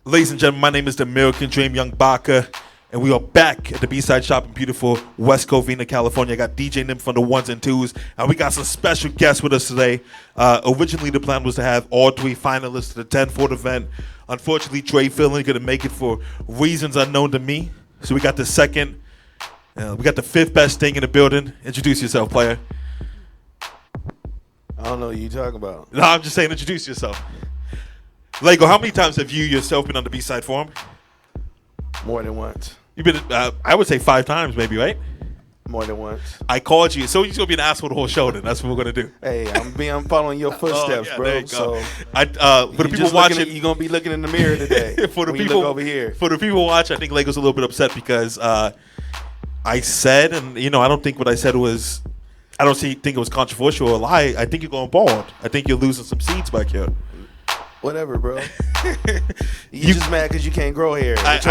Ladies and gentlemen, my name is the American Dream, Young Baca, and we are back at the B-Side Shop in beautiful West Covina, California. I got DJ Nim from the ones and twos, and we got some special guests with us today. Originally, the plan was to have all three finalists to the 10-4 event. Unfortunately, Dre Philin couldn't make it for reasons unknown to me. So we got the fifth best thing in the building. Introduce yourself, player. I don't know what you talking about. No, I'm just saying, introduce yourself. Leggo, how many times have you yourself been on the B-Side forum? More than once. You've been, I would say 5 times maybe, right? More than once. I called you, so you're going to be an asshole the whole show then. That's what we're going to do. Hey, I'm following your footsteps, yeah, bro. there you go. So for the people watching, you're going to be looking in the mirror today for the when you people look over here. For the people watching, I think Leggo's a little bit upset because I said, and I don't think what I said was, I don't think it was controversial or a lie. I think you're going bald. I think you're losing some seeds back here. Whatever, bro. You just mad because you can't grow hair. Your head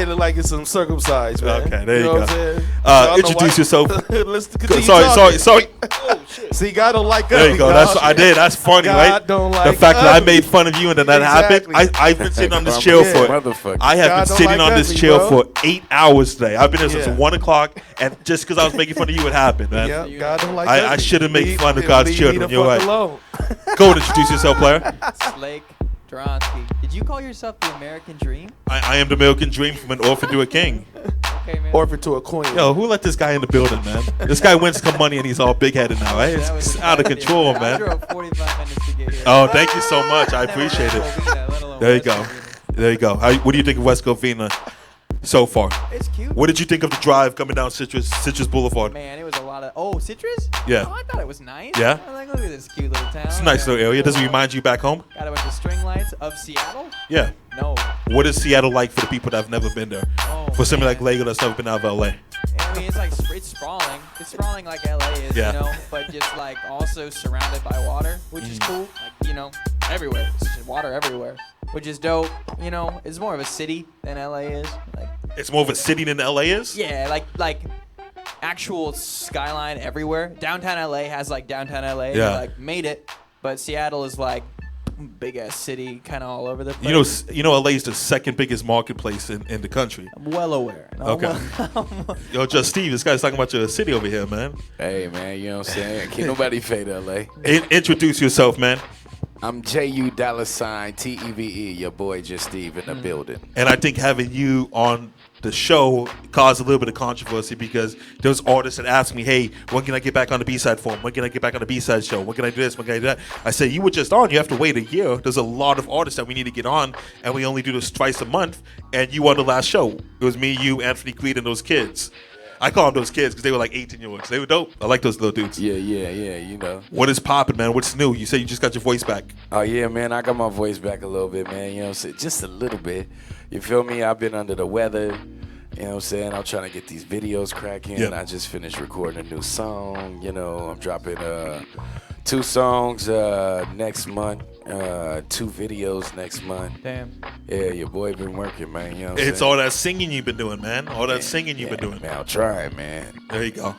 look like it's some circumcised, man. Okay, there you know go. What I'm saying? Introduce yourself. Sorry. Oh, shit. See, God don't like us. There you go. I did. That's funny, God right? Don't like the fact us. that I made fun of you and then that Exactly. happened. I've been sitting on this chair I have been sitting on this chair for 8 hours today. I've been here since 1 o'clock, and just because I was making fun of you, it happened, man. Yeah, God don't like I shouldn't make fun of God's children. You're right. Go and introduce yourself, player. Slake Dransky. Did you call yourself the American Dream? I am the American Dream from an orphan to a king. Okay, man. Orphan to a queen. Yo, who let this guy in the building, man? This guy wins some money and he's all big-headed now, right? It's out of control, I man. drove 45 minutes to get here. Oh, thank you so much. I appreciate it. There you go. There you go. What do you think of West Covina so far? It's cute. What did you think of the drive coming down Citrus Boulevard? Man, it was a lot of... Oh, Citrus? Yeah. Oh, I thought it was nice. Yeah? I was like, look at this cute little town. It's a nice little area. Does it remind you back home? Got a bunch of string lights of Seattle? Yeah. No. What is Seattle like for the people that have never been there? Oh, For somebody man. like Leggo that's never been out of L.A. I mean, it's like it's sprawling. It's sprawling like LA is, Yeah. but just like also surrounded by water, which is cool. Like, everywhere. It's just water everywhere, which is dope. It's more of a city than LA is. Like, It's more of a city than L.A. is? yeah, like actual skyline everywhere. Downtown LA has like downtown LA. Yeah. They, like made it, but Seattle is like big ass city, kind of all over the place. LA is the second biggest marketplace in the country. I'm well aware. Okay. Yo, just Steve, this guy's talking about your city over here, man. Hey, man, you know what I'm saying? Can't nobody fade LA. Introduce yourself, man. I'm JU $TEVE, your boy Just Steve in the building. And I think having you on the show caused a little bit of controversy because there was artists that asked me, hey, when can I get back on the B-Side forum? When can I get back on the B-Side show? When can I do this? When can I do that? I said, you were just on. You have to wait a year. There's a lot of artists that we need to get on, and we only do this twice a month, and you were on the last show. It was me, you, Anthony Creed, and those kids. I call them those kids because they were like 18-year-olds. They were dope. I like those little dudes. Yeah. What is poppin', man? What's new? You say you just got your voice back. Oh, yeah, man, I got my voice back a little bit, man. You know what I'm saying? Just a little bit. You feel me? I've been under the weather. You know what I'm saying? I'm trying to get these videos cracking. Yep. I just finished recording a new song. I'm dropping 2 songs next month, 2 videos next month. Damn. Yeah, your boy been working, man. You know what I'm It's saying? all that singing you've been doing, man. All that singing you've been doing. Man, I'll try, man. There you go.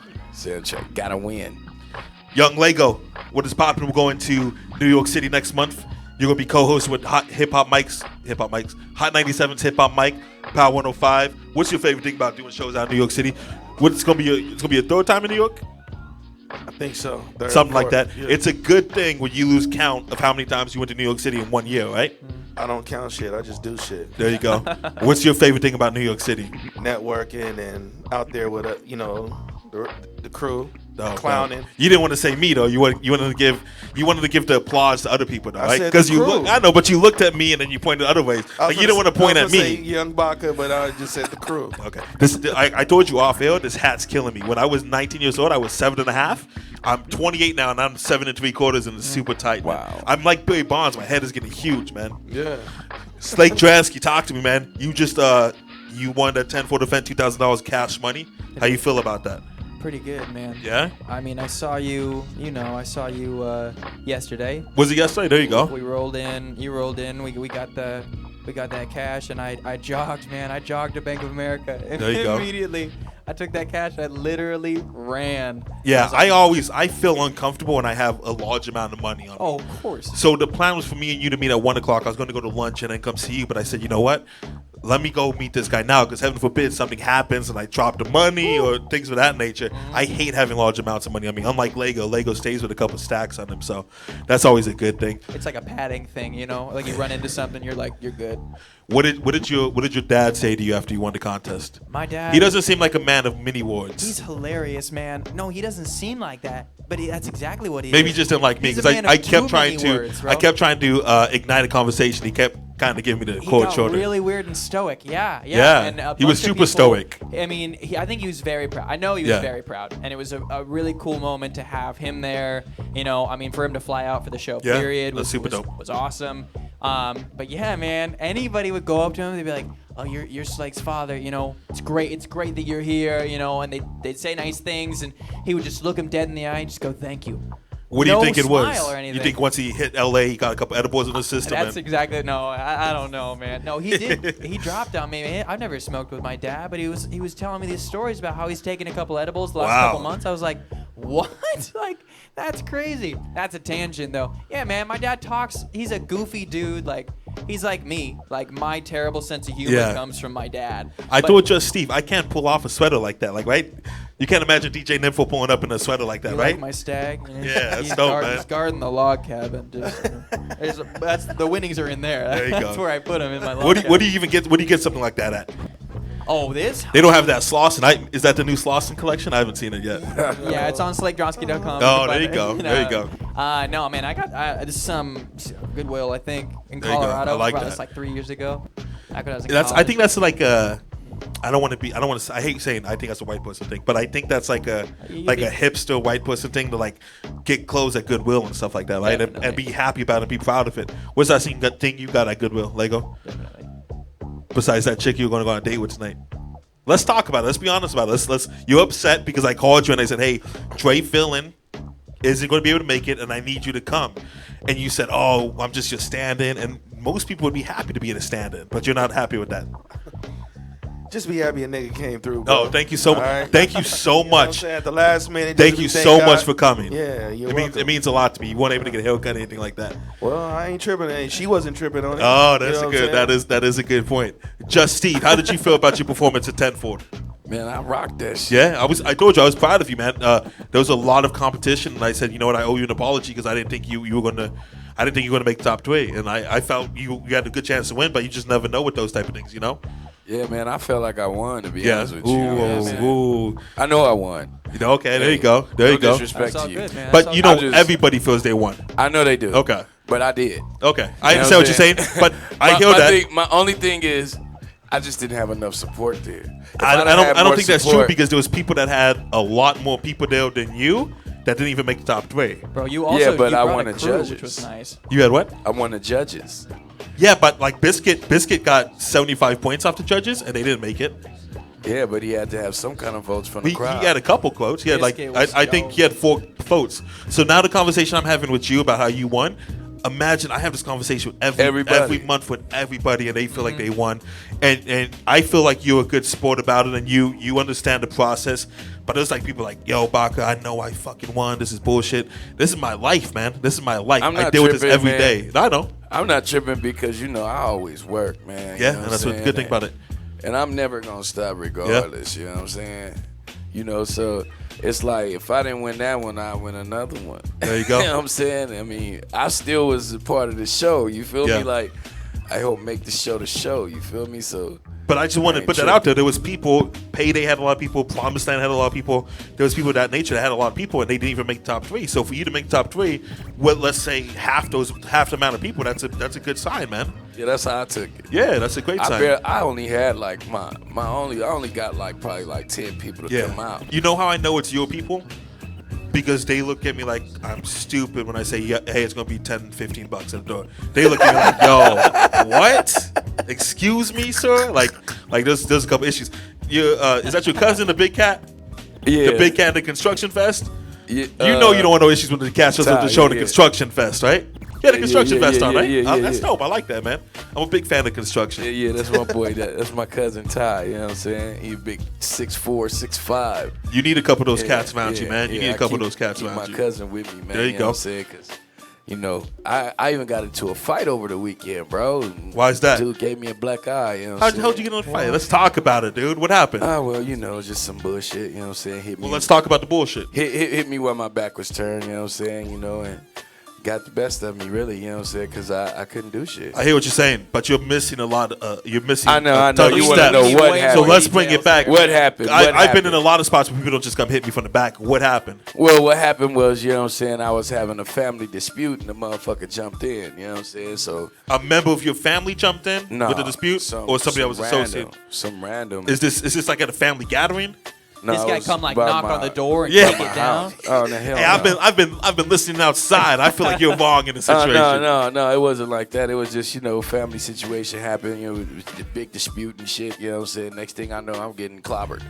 Gotta win. Young Leggo, what is poppin'? We're going to New York City next month. You're going to be co-host with Hot 97's Hip Hop Mike, Power 105. What's your favorite thing about doing shows out in New York City? It's going to be a third time in New York? I think so. Something like that. Yeah. It's a good thing when you lose count of how many times you went to New York City in 1 year, right? I don't count shit. I just do shit. There you go. What's your favorite thing about New York City? Networking and out there with the crew, clowning. You didn't want to say me though. You wanted to give the applause to other people though, I right? said Because the you crew. look. I know, but you looked at me and then you pointed other ways. Like you didn't want to point at me. Say Young Baca, but I just said the crew. Okay. I told you off air. This hat's killing me. When I was 19 years old, I was 7.5. I'm 28 now, and I'm 7 3/4, and it's super tight. Man. Wow. I'm like Billy Bonds. My head is getting huge, man. Yeah. Slake Dransky, talk to me, man. You just you won that 10-4 event, $2,000 cash money. How you feel about that? Pretty good, man. Yeah. I mean, I saw you yesterday. Was it yesterday? There you go. We rolled in. You rolled in. We got that cash, and I jogged, man. I jogged to Bank of America There you go. immediately. I took that cash. I literally ran. Yeah, I feel uncomfortable when I have a large amount of money on me. Oh, of course. So the plan was for me and you to meet at 1 o'clock. I was going to go to lunch and then come see you, but I said, you know what? Let me go meet this guy now, because heaven forbid something happens and I drop the money or things of that nature. I hate having large amounts of money on me. Unlike Lego stays with a couple stacks on him, so that's always a good thing. It's like a padding thing, you know. Like you run into something, you're like, you're good. What did your dad say to you after you won the contest? My dad. He doesn't seem like a man of many words. He's hilarious, man. No, he doesn't seem like that, but that's exactly what he is. Maybe he just didn't like me, He's a because man I of kept too trying many to words, bro. ignite a conversation. He kept kind of giving me the He cold got shoulder. really weird and stoic. Yeah. Yeah, And a he was bunch of super stoic. I mean, I think he was very proud. I know he was Yeah. very proud, and it was a really cool moment to have him there. You know, I mean, for him to fly out for the show, Yeah, period, that's super dope. was awesome. But yeah, man, anybody would go up to him, they'd be like, "Oh, you're Slake's father. You know, it's great that you're here. You know," and they'd say nice things, and he would just look him dead in the eye and just go, "Thank you." What do you No think it was? smile or anything. You think once he hit LA, he got a couple edibles in the system? That's and exactly no. I don't know, man. No, he did. He dropped on me. I've never smoked with my dad, but he was telling me these stories about how he's taken a couple edibles the last Wow. couple months. I was like, what? Like, that's crazy. That's a tangent, though. Yeah, man. My dad talks. He's a goofy dude. Like, he's like me. Like, my terrible sense of humor Yeah. comes from my dad. I But told just Steve, I can't pull off a sweater like that. Like, right? You can't imagine DJ Nympho pulling up in a sweater like that, you right? like my stag? You know? Yeah, that's he's dope, man. He's guarding the log cabin. Just, that's the winnings are in there. There you That's go. where I put them in my log What do cabin. you even get? What do you get something like that at? Oh, this? They don't have that Slauson. Is that the new Slauson collection? I haven't seen it yet. Yeah, it's on SlakeDransky.com. Oh, there you go. There you go. No, man, I got this is some Goodwill, I think, in There you go. Colorado. I like Brought that. this like 3 years ago. Back when I was in I college. think that's like a. I don't want to. I hate saying. I think that's a white person thing, but I think that's like a hipster white person thing to like get clothes at Goodwill and stuff like that, right? And be happy about it and be proud of it. What's that thing you got at Goodwill, Lego? Definitely. Besides that chick you're going to go on a date with tonight. Let's talk about it. Let's be honest about it. Let's. You're upset because I called you and I said, "Hey, Dre Fillin isn't going to be able to make it, and I need you to come." And you said, "Oh, I'm just your stand-in." And most people would be happy to be in a stand-in, but you're not happy with that. Just be happy a nigga came through, bro. Oh, thank you so much. All right? Thank you so You know what I'm much. saying? At the last minute. Thank just you thank so God. much for coming. Yeah, you're It welcome. means a lot to me. You weren't able to get a haircut or anything like that. Well, I ain't tripping. And she wasn't tripping on it. Oh, You that's know a what good. I'm saying? That is a good point. Just Steve, how did you feel about your performance at Tenford? Man, I rocked that shit. Yeah, I told you I was proud of you, man. There was a lot of competition, and I said, you know what, I owe you an apology because I didn't think you were gonna. I didn't think you were gonna make top 3, and I felt you had a good chance to win, but you just never know with those type of things, you know. Yeah, man, I felt like I won, to be honest with you. Ooh, Yeah, man. ooh. I know I won. You know, okay, there you go. There No you go. disrespect That's all to you. good, man. That's But all you good. know, I just- everybody feels they won. I know they do. Okay. But I did. Okay, I You know understand what you're saying, but I hear that. My only thing is, I just didn't have enough support there. If I I'd don't had more think that's true support- because there was people that had a lot more people there than you that didn't even make the top 3. Bro, you also Yeah, but you I brought won a the crew, judges. which was nice. You had what? I won the judges. Yeah, but like Biscuit got 75 points off the judges and they didn't make it. Yeah, but he had to have some kind of votes from the He crowd. had a couple quotes. He had like Biscuit was I think he had 4 votes. So now the conversation I'm having with you about how you won. Imagine I have this conversation with Everybody. every month with everybody, and they feel like they won, and I feel like you're a good sport about it, and you understand the process. But there's like people like, yo, Baca, I know I fucking won. This is bullshit. This is my life, man. This is my life. I'm I not deal with this tripping, every man. day. I know. I'm not tripping because, you know, I always work, man. You Yeah, know and what that's I'm what the saying? good thing about it. And I'm never going to stop regardless, you know what I'm saying? You know, so it's like if I didn't win that one, I'd win another one. There you go. You know what I'm saying? I mean, I still was a part of the show. You feel Yeah. me? Like, I help make the show. You feel me? So, But I just wanted to ain't put that tripping. out there. There was people, Payday had a lot of people, Promised Land had a lot of people. There was people of that nature that had a lot of people, and they didn't even make top 3. So for you to make top 3, with let's say half the amount of people, that's a good sign, man. yeah, that's how I took it. Yeah, that's a great sign. I only had like I only got like probably like 10 people to come out. You know how I know it's your people? Because they look at me like I'm stupid when I say, yeah, hey, it's going to be $10-15 at the door. They look at me like, yo, what? Excuse me, sir? Like there's a couple issues. Is that your cousin, the Big Cat? Yeah. The Big Cat at the Construction Fest? Yeah, You know you don't want no issues with the cat shows at the Ty, show in the yeah. Construction Fest, right? Yeah, the construction vest on, right? Yeah, That's dope. I like that, man. I'm a big fan of construction. Yeah, that's my boy. That's my cousin Ty. You know what I'm saying? He's big 6'4", 6'5". You need a couple of those cats around you, man. You need a couple of those cats keep around my you. cousin with me, man. There you know go. What I'm saying? 'Cause, you know, I even got into a fight over the weekend, bro. Why is that? Dude gave me a black eye. You know what I'm How'd you get in a fight? Let's talk about it, dude. What happened? Well, you know, just some bullshit. You know what I'm saying? Hit me. Well, let's talk about the bullshit. Hit me where my back was turned. You know what I'm saying? You know, and got the best of me, really. You know what I'm saying? Because I couldn't do shit. I hear what you're saying, but you're missing a lot. You're missing. I know. a ton of You want to steps. know what happened? So let's bring it back. What happened? I've been in a lot of spots where people don't just come hit me from the back. What happened? Well, what happened was, you know what I'm saying, I was having a family dispute and the motherfucker jumped in, you know what I'm saying? So A member of your family jumped in with the dispute, or somebody that was associated? Some random. Is this like at a family gathering? No, This it guy was come like by knock my- on the door and Yeah. kick it down. Oh, the hell Hey, no. I've been listening outside. I feel like you're wrong in the situation. No, it wasn't like that. It was just, you know, family situation happened, you know, it was a big dispute and shit, you know what I'm saying? Next thing I know, I'm getting clobbered.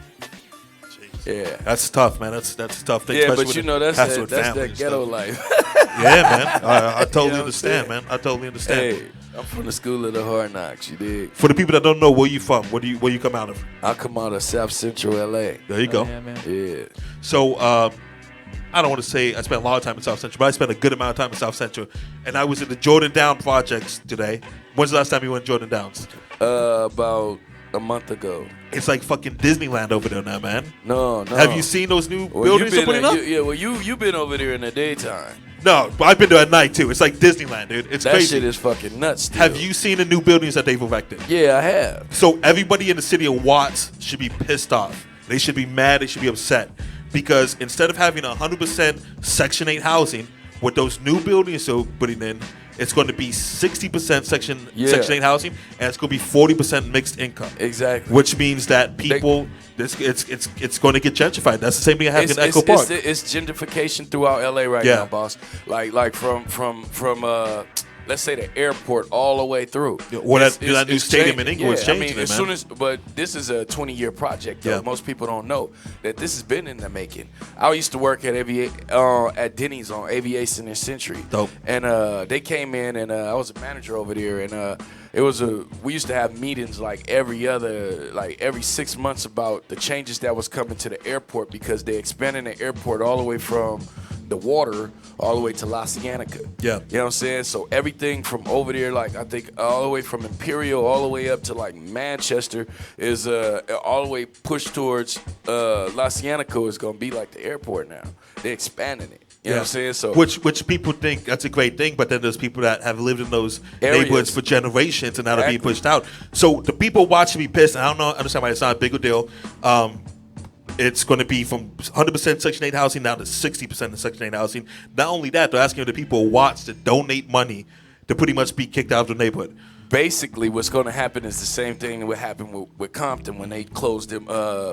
Yeah. That's tough, man. That's a tough thing. Yeah, especially but you when know, it that's has to do that, with that's family that and ghetto stuff. life. Yeah, man. I totally You know what I'm understand, saying? man. I totally understand. Hey, I'm from the school of the hard knocks, you dig? For the people that don't know, where you from? Where you come out of? I come out of South Central LA. There you go. Yeah, man. Yeah. So I don't want to say I spent a lot of time in South Central, but I spent a good amount of time in South Central. And I was in the Jordan Down projects today. When's the last time you went to Jordan Downs? About a month ago. It's like fucking Disneyland over there now, man. No. Have you seen those new Well, buildings they're putting up? you been over there in the daytime. No, but I've been there at night too. It's like Disneyland, dude. It's That crazy. shit is fucking nuts. Still. Have you seen the new buildings that they've erected? Yeah, I have. So everybody in the city of Watts should be pissed off. They should be mad. They should be upset. Because instead of having 100% Section 8 housing, with those new buildings they're putting in, it's going to be 60% Section 8 housing, and it's going to be 40% mixed income. Exactly. Which means that people, it's going to get gentrified. That's the same thing that happened in Echo Park. It's gentrification throughout LA right now, boss. Like from let's say the airport all the way through. That new stadium in England was changing it, man. But this is a 20-year project. Though. Yeah. Most people don't know that this has been in the making. I used to work at at Denny's on Aviation and Century. Dope. And they came in, and I was a manager over there, and we used to have meetings like every 6 months about the changes that was coming to the airport because they expanded the airport all the way from the water all the way to La Cienega. Yeah. You know what I'm saying? So everything from over there, like I think all the way from Imperial all the way up to like Manchester is all the way pushed towards La Cienega is gonna be like the airport now. They're expanding it. You know what I'm saying? So which people think that's a great thing, but then there's people that have lived in those neighborhoods for generations and now they're being pushed out. So the people watching me pissed, and I don't understand why it's not a big deal. It's going to be from 100% Section 8 housing now to 60% of Section 8 housing. Not only that, they're asking the people of Watts to donate money to pretty much be kicked out of the neighborhood. Basically, what's going to happen is the same thing that would happen with Compton when they closed them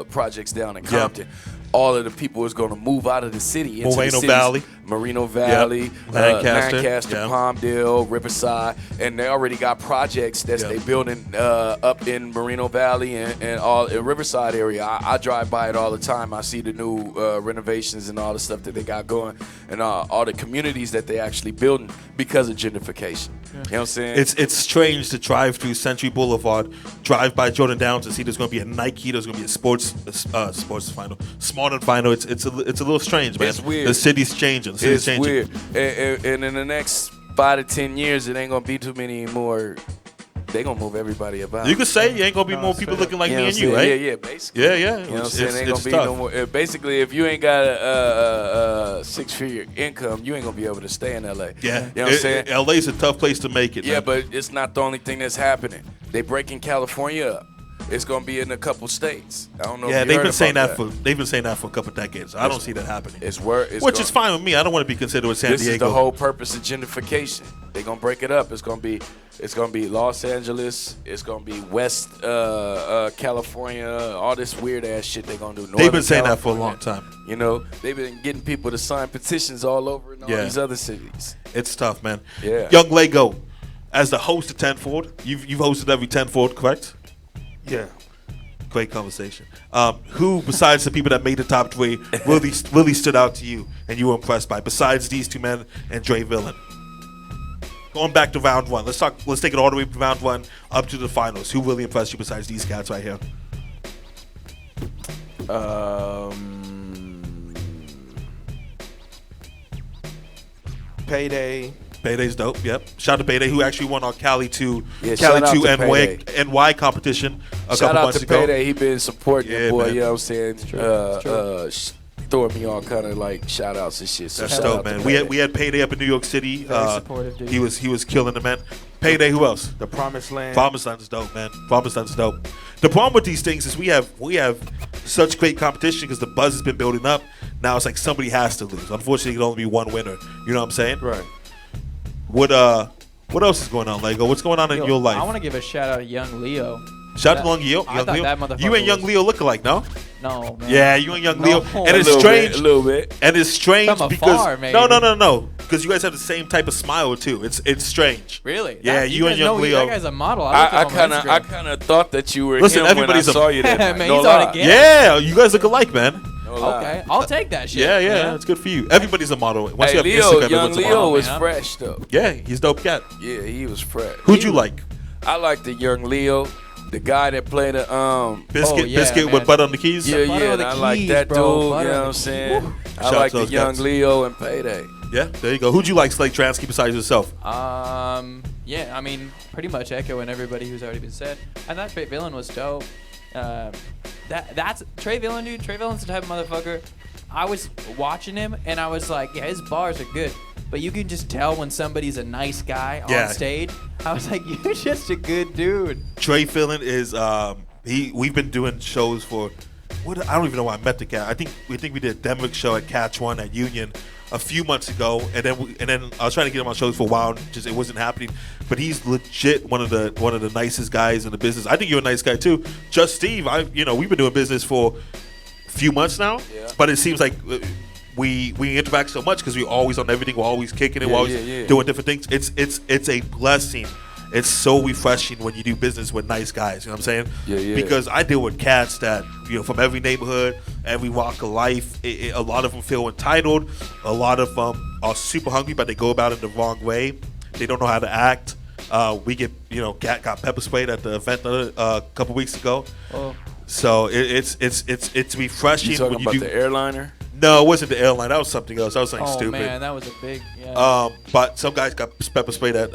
projects down in Compton. All of the people is going to move out of the city into Moreno the Valley. Moreno Valley, Lancaster, Palmdale, Riverside, and they already got projects that they building up in Moreno Valley and all in Riverside area. I drive by it all the time. I see the new renovations and all the stuff that they got going, and all the communities that they actually building because of gentrification. You know what I'm saying? It's strange to drive through Century Boulevard, drive by Jordan Downs and see there's going to be a Nike, there's going to be a sports final, Smart and final. It's a little strange, man. It's weird. The city's changing. It's weird. And in the next 5 to 10 years, it ain't gonna be too many more. They gonna move everybody about. You could say you ain't gonna be more people looking like You know me what and I'm you, saying? right? Yeah, basically. Yeah. You know what I'm saying? Ain't gonna be tough. no more. Basically, if you ain't got a 6-figure income, you ain't gonna be able to stay in LA. Yeah, You know what I'm saying? LA's a tough place to make it. Yeah, man. but it's not the only thing that's happening. They breaking California up. It's gonna be in a couple states. I don't know. Yeah, if you they've heard been saying about that for a couple decades. I don't see that happening. Which is fine with me. I don't want to be considered with San This Diego. is the whole purpose of gentrification. They're gonna break it up. It's gonna be Los Angeles. It's gonna be West California. All this weird ass shit they're gonna do. They've been saying that for a long time. You know, they've been getting people to sign petitions all over in all these other cities. It's tough, man. Yeah. Young Leggo, as the host of 10 Forward, you've hosted every 10 Forward, correct? Yeah. Great conversation. Who, besides the people that made the top 3, really stood out to you and you were impressed by, besides these two men and Dre Villain? going back to round one. Let's take it all the way from round one up to the finals. Who really impressed you besides these cats right here? Payday. Payday's dope. Yep. Shout out to Payday, who actually won our Cali 2 shout out to NY competition a Shout couple out months to ago. Payday. He been supporting the boy. man. You know what I'm saying? Throwing me all kind of like shout outs and shit. So That's shout dope, out to man. Payday. We had Payday up in New York City. Very supportive, dude. He was killing the man. Payday. Who else? The Promised Land. Promised Land's dope, man. Promised Land's dope. The problem with these things is we have such great competition because the buzz has been building up. Now it's like somebody has to lose. Unfortunately, it can only be one winner. You know what I'm saying? Right. What else is going on, Leggo? What's going on in your life? I want to give a shout out to Young Leo. Shout out to Leo. I thought that motherfucker You and Young was- Leo look alike, no? No, man. Yeah, you and Young Leo. No. And it's A little strange. bit, a little bit. And it's strange From because afar, maybe. no. Because you guys have the same type of smile too. It's strange. Really? Yeah, you and guys Young know Leo. That guy's a model. I kind of thought that you were Listen, him when I everybody's a- saw you that night. Man, No he's on lie. again. Yeah, you guys look alike, man. No lie. Okay, I'll take that shit. Yeah, it's good for you. Everybody's a model. Once Hey, you have Leo, Instagram, young everyone's a Leo model. was man. fresh though. Yeah, he's dope cat. Yeah, he was fresh. Who'd you like? I like the young Leo, the guy that played the Biscuit, yeah, Biscuit man. with butter on the keys. Yeah, butter yeah, on and the I like keys, that bro. dude. You Butter know on what I'm the saying? keys. I Shout out like to the those young cats. Leo and Payday. Yeah, there you go. Who'd you like, Slake Dransky, besides yourself? Yeah, I mean, pretty much echoing everybody who's already been said. I thought Trey Villain was dope. That's Trey Villain, dude. Trey Villain's the type of motherfucker. I was watching him and I was like, yeah, his bars are good, but you can just tell when somebody's a nice guy Yeah. on stage. I was like, you're just a good dude. Trey Fillon is we've been doing shows for I don't even know why I met the cat. I think we did a Denver show at Catch One at Union a few months ago, and then I was trying to get him on shows for a while, and just it wasn't happening. But he's legit one of the nicest guys in the business. I think you're a nice guy too. Just Steve, we've been doing business for a few months now, Yeah. but it seems like we interact so much because we're always on everything. We're always kicking it. Yeah, we're always yeah. doing different things. It's a blessing. It's so refreshing when you do business with nice guys. You know what I'm saying? Yeah. Because I deal with cats that from every neighborhood, every walk of life. A lot of them feel entitled. A lot of them are super hungry, but they go about it the wrong way. They don't know how to act. We get cat got pepper sprayed at the event a couple weeks ago. Oh. So it's refreshing You talking when you about do. the airliner? No, it wasn't the airline. That was something else. That was something Oh stupid. man, that was a big. Yeah. But some guys got pepper sprayed at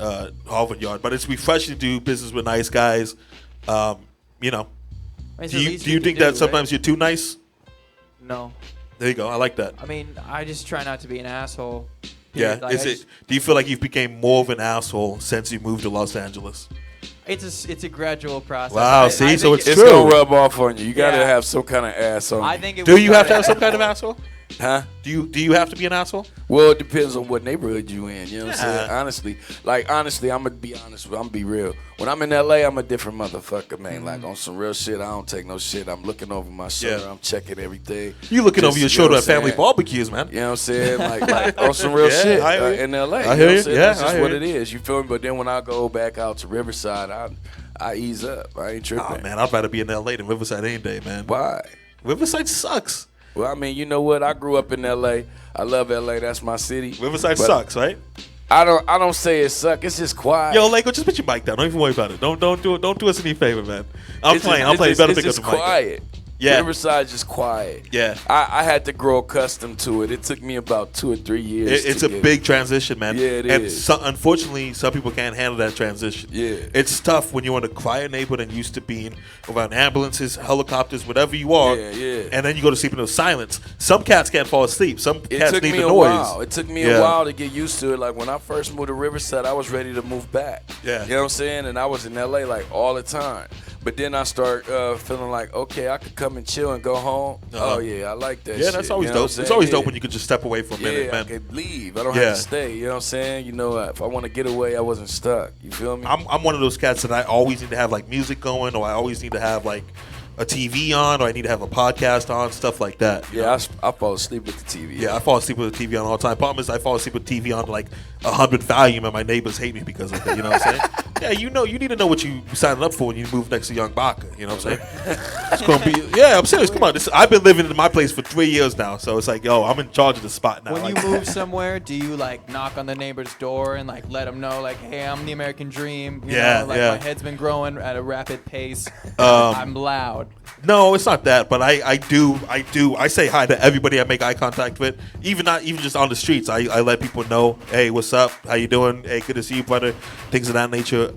Harvard Yard. But it's refreshing to do business with nice guys. It's Do the you least think can that do, sometimes right? you're too nice? No. There you go. I like that. I mean, I just try not to be an asshole. Yeah. Like, Do you feel like you've became more of an asshole since you moved to Los Angeles? It's a gradual process. Wow, I see, so think it's It's true. gonna rub off on you. You gotta Yeah. have some kind of ass on I you. think it Do was you have to kinda- have some kind of asshole? Huh? Do you have to be an asshole? Well, it depends on what neighborhood you in. You know what I'm saying? Yeah. Honestly, I'm gonna be honest. I'm gonna be real. When I'm in LA, I'm a different motherfucker, man. Like on some real shit, I don't take no shit. I'm looking over my shoulder. Yeah. I'm checking everything. You looking Just, over your you know shoulder what at family I'm saying? barbecues, man. You know what I'm saying? Like on some real Yeah, shit I hear you. in LA. I You know hear what you. I'm saying? Yeah, That's I just hear what you. it is. You feel me? But then when I go back out to Riverside, I ease up. I ain't tripping. Oh man, I'd rather be in LA than Riverside any day, man. Why? Riverside sucks. Well, I mean, you know what? I grew up in LA. I love LA. That's my city. Riverside But sucks, right? I don't say it suck. It's just quiet. Yo, Lego, just put your mic down. Don't even worry about it. Don't do us any favor, man. I'm playing. You better It's pick up just the mic. quiet. Yeah. Riverside's just quiet. Yeah. I had to grow accustomed to it. It took me about 2 or 3 years. It's to a get big transition, man. Yeah, it and is. Unfortunately, some people can't handle that transition. Yeah. It's tough when you're in a quiet neighborhood and used to being around ambulances, helicopters, whatever you are. Yeah. And then you go to sleep in the silence. Some cats can't fall asleep. Some It cats took need me the a noise. while. It took me Yeah. a while to get used to it. Like when I first moved to Riverside, I was ready to move back. Yeah. You know what I'm saying? And I was in LA like all the time. But then I start feeling like, okay, I could come and chill and go home. Uh-huh. Oh yeah, I like that. Yeah, shit. that's always You know what dope. I'm It's saying? always Yeah. dope when you can just step away for a minute, Yeah, man. I could leave. I don't Yeah. have to stay. You know what I'm saying? You know, if I want to get away, I wasn't stuck. You feel me? I'm one of those cats that I always need to have like music going, or I always need to have like a TV on, or I need to have a podcast on, stuff like that. you know? yeah, I fall asleep with the TV. Yeah, I fall asleep with the TV on all the time. Problem is, I fall asleep with TV on like 100 volume, and my neighbors hate me because of it. You know what I'm saying? Yeah, you need to know what you signing up for when you move next to Young Baca. You know what I'm saying? It's gonna be. Yeah, I'm serious. Come on, I've been living in my place for 3 years now, so it's like, yo, I'm in charge of the spot now. When like, you move somewhere, do you like knock on the neighbor's door and like let them know, like, hey, I'm the American dream? You know, like my head's been growing at a rapid pace. I'm loud. No, it's not that, but I do. I say hi to everybody I make eye contact with, even just on the streets. I let people know, hey, what's up? How you doing? Hey, good to see you, brother. Things of that nature.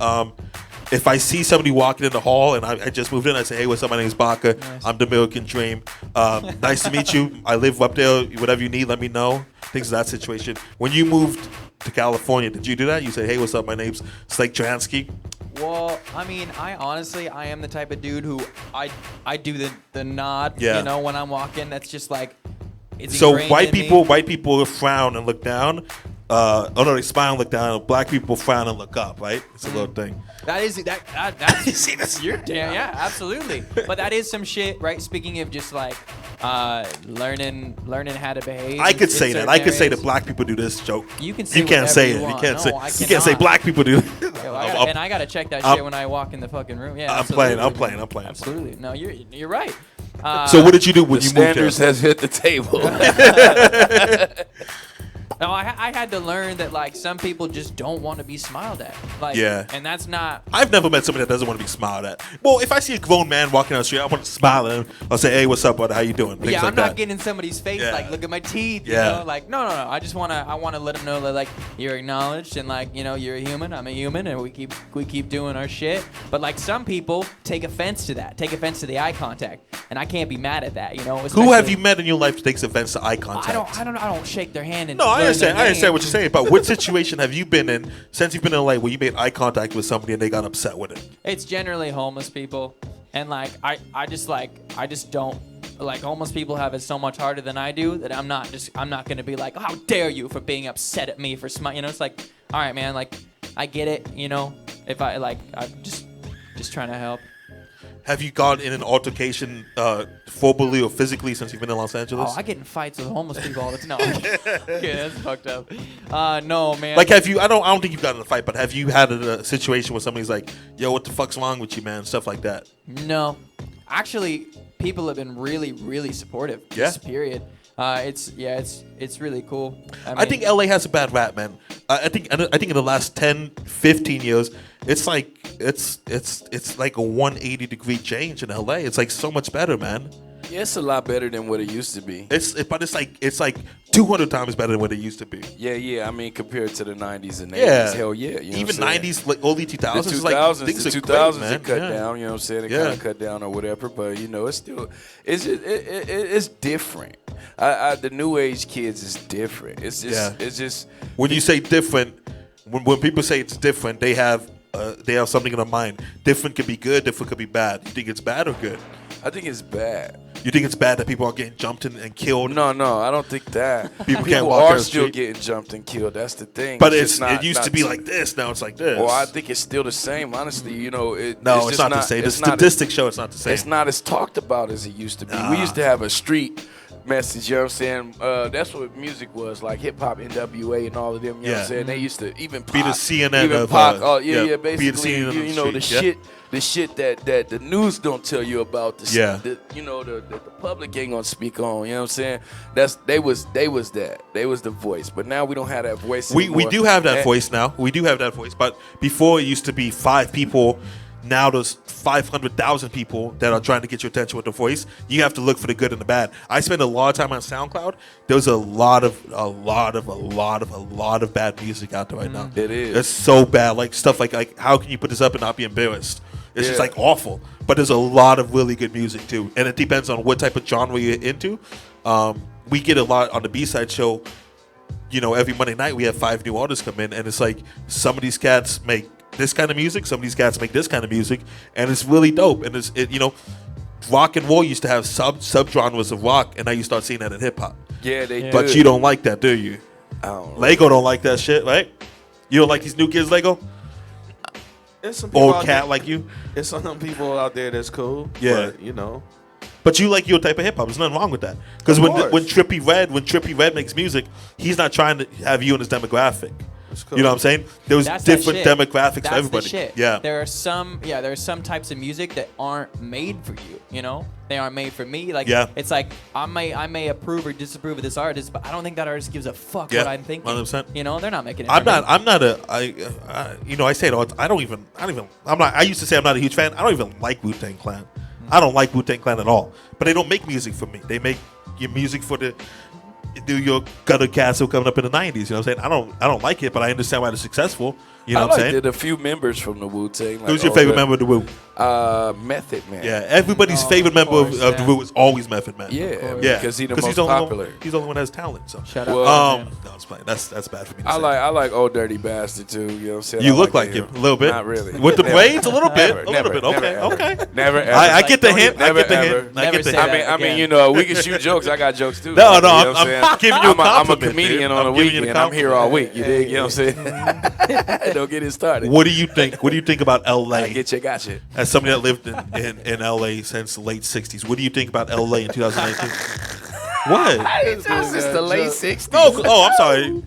If I see somebody walking in the hall and I just moved in, I say, hey, what's up? My name's Baca. Nice. I'm the American Dream. Nice to meet you. I live up there. Whatever you need, let me know. Things of that situation. When you moved to California, did you do that? You say, hey, what's up? My name's Slake Dransky. Well, I mean, I am the type of dude who I do the nod, Yeah. you know, when I'm walking. That's just like, it's So ingrained white in me. people frown and look down. No, they smile and look down. Black people frown and look up. Right? It's a little thing. That's You see this? you're damn, yeah, absolutely. But that is some shit, right? Speaking of just like learning how to behave. I could in say that. certain I could say that areas. black people do this joke. You can say You can't whatever say you it. You want. can't No, say. I You can't say cannot. black people do. Yo, I gotta check that shit when I walk in the fucking room. Yeah, I'm absolutely. playing. Absolutely. No, you're right. So what did you do when The you moved standards there? has hit the table. No, I had to learn that like some people just don't want to be smiled at. Like, Yeah. and that's not. I've never met somebody that doesn't want to be smiled at. Well, if I see a grown man walking down the street, I want to smile at him. I'll say, hey, what's up, brother? How you doing? Things Yeah, like I'm not that. getting in somebody's face Yeah. like, look at my teeth. Yeah. You know, like no. I just I wanna let them know that like you're acknowledged and like you're a human. I'm a human, and we keep doing our shit. But like some people take offense to that. Take offense to the eye contact, and I can't be mad at that. You know. Who have especially- you met in your life that takes offense to eye contact? I don't shake their hand and No, I learn understand. their I understand what name. you're saying. But what situation have you been in since you've been in LA where you made eye contact with somebody and they got upset with it? It's generally homeless people, and like I just don't like homeless people have it so much harder than I do that I'm not gonna be like, how dare you for being upset at me for you know, it's like, all right, man, like I get it, you know, if I'm just trying to help. Have you gone in an altercation verbally or physically since you've been in Los Angeles? Oh, I get in fights with homeless people all the time. No, okay, that's fucked up. No, man. Like, have you? I don't think you've gotten in a fight, but have you had a situation where somebody's like, "Yo, what the fuck's wrong with you, man?" Stuff like that. No, actually, people have been really, really supportive. Yeah? This period. It's really cool. I think LA has a bad rap, man. I think in the last 10, 15 years, it's like it's like a 180-degree change in LA. It's like so much better, man. Yeah, it's a lot better than what it used to be. But it's like 200 times better than what it used to be. Yeah. I mean, compared to the 90s and 80s, Yeah, hell yeah. You know even what I'm saying? 90s, like early 2000s, The it's like 2000s, things the are 2000s, great, man. it cut Yeah. down. You know what I'm saying? It Yeah. kind of cut down or whatever, but you know, it's still it's different. The new age kids is different. It's just When you say different, when people say it's different, they have something in their mind. Different could be good, different could be bad. You think it's bad or good? I think it's bad. You think it's bad that people are getting jumped and killed? No, I don't think that. People can't walk down are the still street. getting jumped and killed. That's the thing. But just it used to be like this. Now it's like this. Well, I think it's still the same. Honestly, you know, it's just not the same. The it's not statistics show it's not the same. It's not as talked about as it used to be. Nah. We used to have a street message, you know what I'm saying? That's what music was, like hip hop, NWA, and all of them. You know what I'm saying? They used to even Be the Pac, CNN even of, Pac, be the basically, CNN of the you know, the street, yeah. the shit that the news don't tell you about. The public ain't gonna speak on. You know what I'm saying? They was that. They was the voice. But now we don't have that voice We anymore. do have that And- voice now. We do have that voice. But before it used to be 5 people. Now there's 500,000 people that are trying to get your attention with the voice. You have to look for the good and the bad. I spend a lot of time on SoundCloud. There's a lot of bad music out there right now. It is. It's so bad. Like stuff like how can you put this up and not be embarrassed? It's just Yeah. like awful. But there's a lot of really good music too, and it depends on what type of genre you're into. We get a lot on the B-side show. You know, every Monday night we have 5 new artists come in, and it's like some of these cats make this kind of music, some of these cats make this kind of music, and it's really dope. And rock and roll used to have sub-genres of rock, and now you start seeing that in hip hop. Yeah, they But do. you don't like that, do you? I don't know. Lego don't like that shit, right? You don't like these new kids, Lego? There's some people Old out cat there, like you? there's some people out there that's cool. Yeah. But, you know. But you like your type of hip hop. There's nothing wrong with that. Because Of when course. Trippie Redd makes music, he's not trying to have you in his demographic. cool. You know what I'm saying? There was That's that different shit. demographics That's for everybody. The shit. Yeah. There are some types of music that aren't made for you. You know, they aren't made for me. Like, Yeah. it's like I may approve or disapprove of this artist, but I don't think that artist gives a fuck Yeah, what I'm thinking. 100%. You know, they're not making it. I'm for me. not. I'm not a. I say it all. I don't even. I'm not. I used to say I'm not a huge fan. I don't even like Wu-Tang Clan. I don't like Wu-Tang Clan at all. But they don't make music for me. They make your music for the New York gutter cats who coming up in the '90s. You know what I'm saying? I don't like it, but I understand why they're successful. You know I what I'm liked saying? it. A few members from the Wu-Tang. Like Who's your favorite member of the Wu? Method Man. Yeah, everybody's favorite member course, of the yeah. Wu is always Method Man. Yeah, Yeah, because he's the 'cause most the only popular. One, he's the only one that has talent. So. Shout out. Well, No, it's fine. That's bad for me. To I say. like Old Dirty Bastard too. You know what I'm saying? You I look like him a little bit. Not really. With the Never. braids, a little bit. Never, A little bit. never, Okay, never, okay. Never ever. I get the hint. I Never, get the ever. hint. I Never get the say hint. that. I mean, again. you know, we can shoot jokes. I got jokes too. No, like, no, you know what I'm saying? giving you a I'm a compliment, comedian dude. on I'm the giving you weekend. the I'm here all week. You dig? You know what I'm saying? Don't get it started. What do you think? What do you think about LA? I get you, gotcha. As somebody that lived in LA since the late '60s, what do you think about LA in 2019? What? It's the late '60s. Oh, I'm sorry.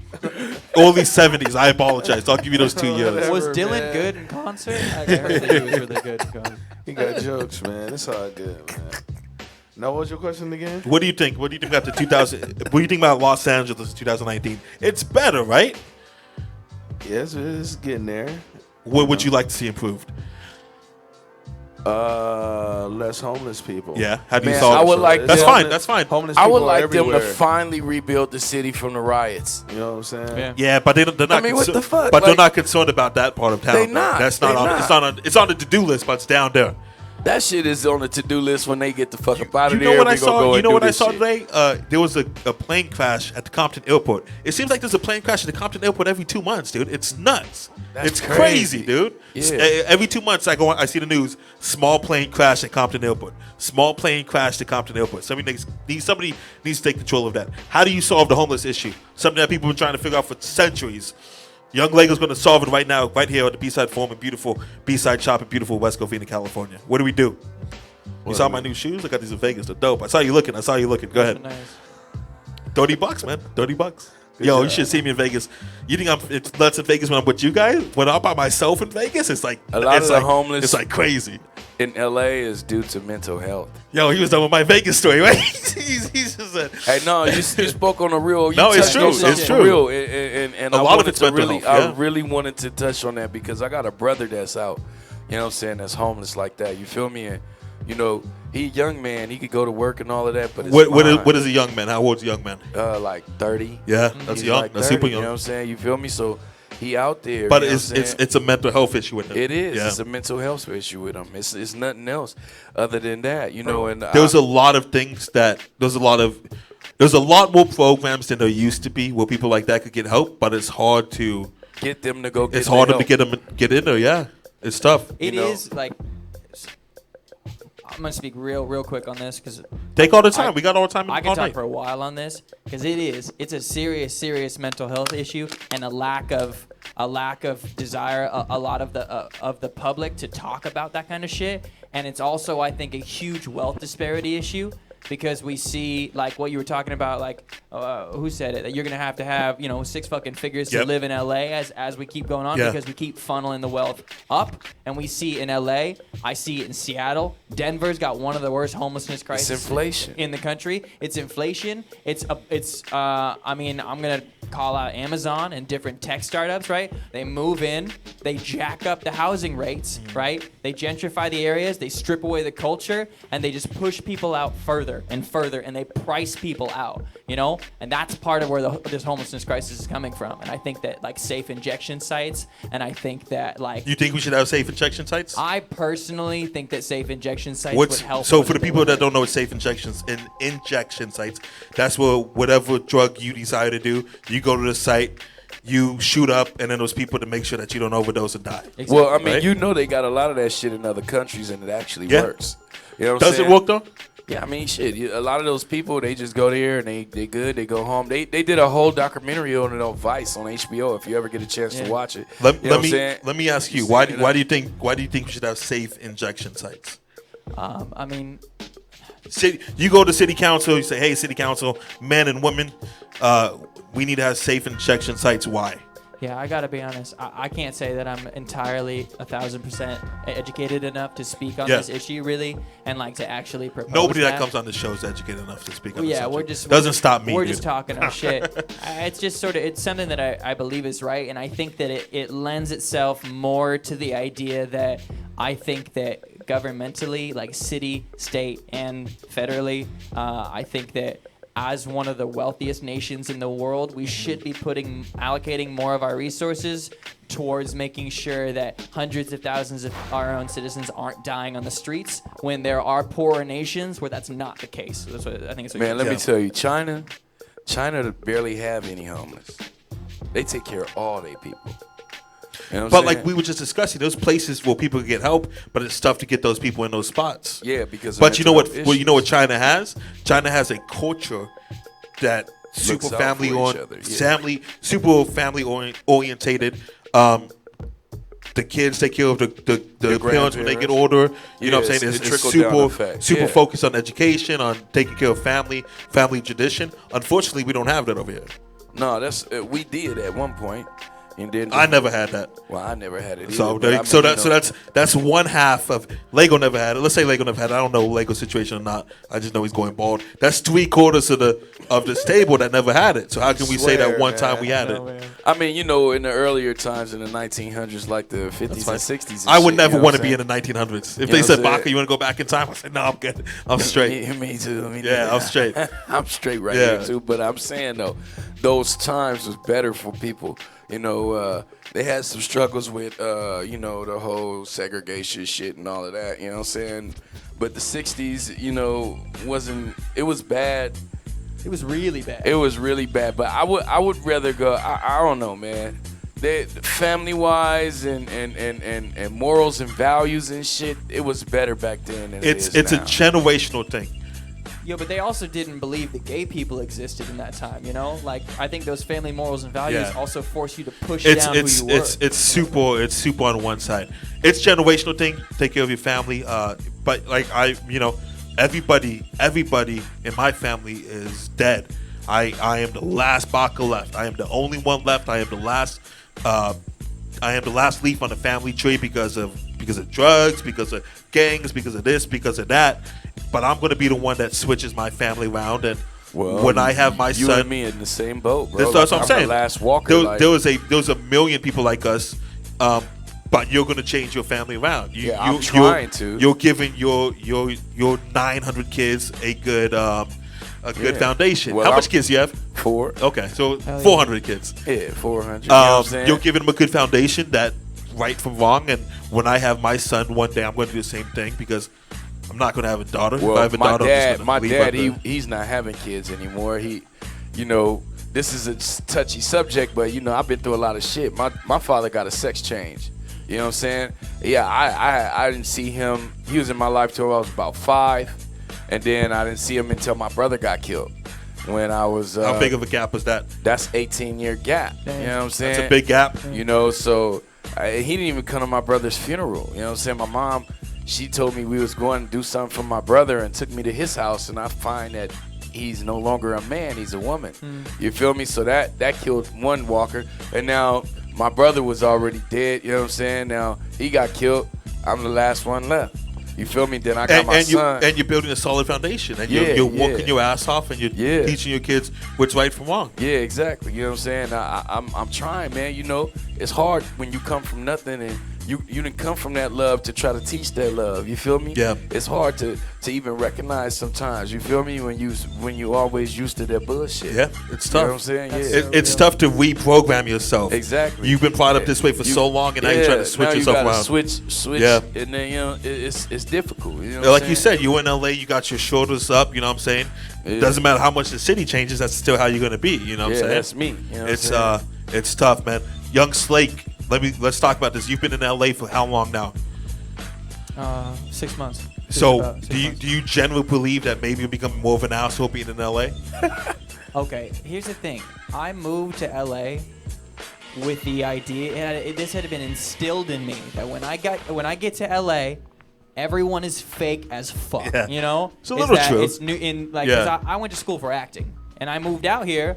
Early '70s. I apologize. I'll give you those 2 years. Was Whatever, Dylan man. good in concert? I heard that he was really good in concert. He got jokes, man. It's all good, man. Now, what was your question again? What do you think? What do you think about the 2000? What do you think about Los Angeles 2019? It's better, right? Yes, it's getting there. What would you like to see improved? Less homeless people. Yeah. How do you Man, solve I it? would like That's them- fine. That's fine. Homeless I people would are like them to everywhere. finally rebuild the city from the riots. You know what I'm saying? Yeah. Yeah, but they're not. I mean, what the fuck? But they're Like- not concerned about that part of town. They though. not. That's not They on. not. It's on. It's on the to-do list, but it's down there. That shit is on the to-do list when they get the fuck up out You of know there. what I we gonna saw? go You and know do what I this saw shit. today? There was a plane crash at the Compton Airport. It seems like there's a plane crash at the Compton Airport every 2 months, dude. It's nuts. That's It's crazy, dude. Yeah. Every 2 months, I see the news. Small plane crash at Compton Airport. Small plane crash at Compton Airport. Somebody needs to take control of that. How do you solve the homeless issue? Something that people have been trying to figure out for centuries. Young Leggo's going to solve it right now, right here at the B-Side Forum in beautiful B-Side Shop in beautiful West Covina, California. What do we do? You saw my new shoes? I got these in Vegas. They're dope. I saw you looking. Go ahead. Nice. $30, man. $30. Yo, you should see me in Vegas. You think it's nuts in Vegas when I'm with you guys? When I'm by myself in Vegas, it's like A lot it's of the like, homeless- It's like crazy. In LA is due to mental health. Yo, he was done with my Vegas story, right? he's just said, Hey, no, you spoke on the real. You No, it's touched true, on something it's for true. Real, and A I lot of wanted it's to mental really, health, yeah. I really wanted to touch on that because I got a brother that's out. You know what I'm saying? That's homeless like that. You feel me? And you know, he a young man. He could go to work and all of that. But his what mind, is a young man? How old's a young man? like 30. Yeah, that's He's young. like That's 30, super You know what young. I'm saying? You feel me? So he out there. But you know it's what I'm saying? it's a mental health issue with him. It is. Yeah. It's a mental health issue with him. It's nothing else other than that. You know, and There's a lot of things there's a lot more programs than there used to be where people like that could get help, but it's hard to get them to go. Get it's harder their to help. get in there. Yeah, it's tough. It You know. is like. I'm gonna speak real quick on this because Take all the time. We got all the time. I all can talk night. for a while on this because it's a serious mental health issue and a lack of desire a lot of the public to talk about that kind of shit, and it's also I think a huge wealth disparity issue because we see like what you were talking about, like who said it, that you're gonna have to have 6 fucking figures to Yep. live in LA as we keep going on Yeah. because we keep funneling the wealth up, and we see in LA, I see it in Seattle, Denver's got one of the worst homelessness crises inflation. in the country. It's inflation. I mean, I'm gonna call out Amazon and different tech startups, right? They move in, they jack up the housing rates, right? They gentrify the areas, they strip away the culture, and they just push people out further and further, and they price people out, And that's part of where this homelessness crisis is coming from. And I think that like safe injection sites, and I think that like You think we should have safe injection sites? I personally think that safe injection sites would help. So with for the people delivery. that don't know what safe injection sites, that's where whatever drug you desire to do, you go to the site, you shoot up, and then those people to make sure that you don't overdose and die. Exactly. Well, I mean, Right? you know they got a lot of that shit in other countries, and it actually Yeah. works. You know what I'm Does it saying? work though? Yeah, I mean, shit. A lot of those people, they just go there and they good. They go home. They did a whole documentary on it on Vice on HBO. If you ever get a chance to watch it, you know what I'm saying? Let me ask you, You why see do you think we should have safe injection sites? I mean, You go to city council, you say, hey, city council, men and women, we need to have safe injection sites. Why? Yeah, I gotta be honest. I can't say that I'm entirely 1,000% educated enough to speak on this issue, really, and like to actually propose. Nobody that comes on the show is educated enough to speak on the subject. We're just doesn't stop me. We're dude. just talking our shit. It's just sort of it's something that I believe is right, and I think that it lends itself more to the idea that I think that governmentally, like city, state, and federally, I think that as one of the wealthiest nations in the world, we should be allocating more of our resources towards making sure that hundreds of thousands of our own citizens aren't dying on the streets when there are poorer nations where that's not the case. So that's what I think. Man, let me tell you, China barely have any homeless. They take care of all their people. You know but like we were just discussing, those places where people can get help, but it's tough to get those people in those spots. Yeah, because. But you know what? Well, you know what China has? China has a culture that super family orientated. The kids take care of the parents when they get older. You know what I'm saying? It's super focused on education, on taking care of family tradition. Unfortunately, we don't have that over here. No, we did at one point. I never had that. Well, I never had it either. So that's one half of Leggo never had it. Let's say Leggo never had it. I don't know Leggo's situation or not. I just know he's going bald. That's 3/4 of this table that never had it. So how can we say that one time we had it? Man. I mean, in the earlier times in the 1900s, like the 50s and 60s. I would never want to be in the 1900s. If they said, Baca, you want to go back in time? I said, no, I'm good. I'm straight. Me too. I'm straight. I'm straight right here too. But I'm saying though, those times was better for people. They had some struggles with, the whole segregation shit and all of that, you know what I'm saying? But the 60s, it was bad. It was really bad. It was really bad. But I would rather go, I don't know, man. Family-wise and morals and values and shit, it was better back then than it's now. A generational thing. Yo, but they also didn't believe that gay people existed in that time, Like, I think those family morals and values also force you to push down who you were. It's super on one side. It's generational thing. Take care of your family. But like everybody in my family is dead. I am the last Baca left. I am the only one left. I am the last leaf on the family tree because of drugs, because of gangs, because of this, because of that. But I'm going to be the one that switches my family around, and when I have my son, you and me in the same boat, bro. That's what I'm saying. The last walker. There was a million people like us, but you're going to change your family around. I'm trying to. You're giving your 900 kids a good foundation. Well, How much kids do you have? 4. Okay, so 400 kids. Yeah, 400. You know what I'm saying? You're giving them a good foundation, that right from wrong. And when I have my son one day, I'm going to do the same thing, because I'm not going to have a daughter. Well, if I have a daughter, my dad, he's not having kids anymore. This is a touchy subject, but I've been through a lot of shit. My father got a sex change. You know what I'm saying? Yeah, I didn't see him. He was in my life till I was about 5, and then I didn't see him until my brother got killed. When I was how big of a gap was that? That's 18-year gap. You know what I'm saying? That's a big gap. So he didn't even come to my brother's funeral. You know what I'm saying? My mom, she told me we was going to do something for my brother and took me to his house, and I find that he's no longer a man, he's a woman. You feel me? So that killed one walker, and now my brother was already dead. You know what I'm saying? Now he got killed. I'm the last one left. You feel me? Then I got my son. And you're building a solid foundation, and you're working your ass off, and you're teaching your kids what's right from wrong. Yeah, exactly. You know what I'm saying? I'm trying, man. It's hard when you come from nothing, and you didn't come from that love to try to teach that love. You feel me? Yeah. It's hard to even recognize sometimes. You feel me? When you always used to that bullshit. Yeah, it's tough. You know what I'm saying? Yeah. It's tough to reprogram yourself. Exactly. You've been brought up this way for so long, and now you're trying to switch yourself around. Switch. Yeah. And then it's difficult. You know like you said, you in LA, you got your shoulders up. You know what I'm saying? Yeah. Doesn't matter how much the city changes, that's still how you're gonna be. You know what I'm saying? That's me. You know what it's tough, man. Young Slake, let's talk about this. You've been in LA for how long now? 6 months. So do you generally believe that maybe you'll become more of an asshole being in LA? Okay, here's the thing. I moved to LA with the idea, and this had been instilled in me, that when I get to LA, everyone is fake as fuck. Yeah. It's a little true. It's new cause I went to school for acting, and I moved out here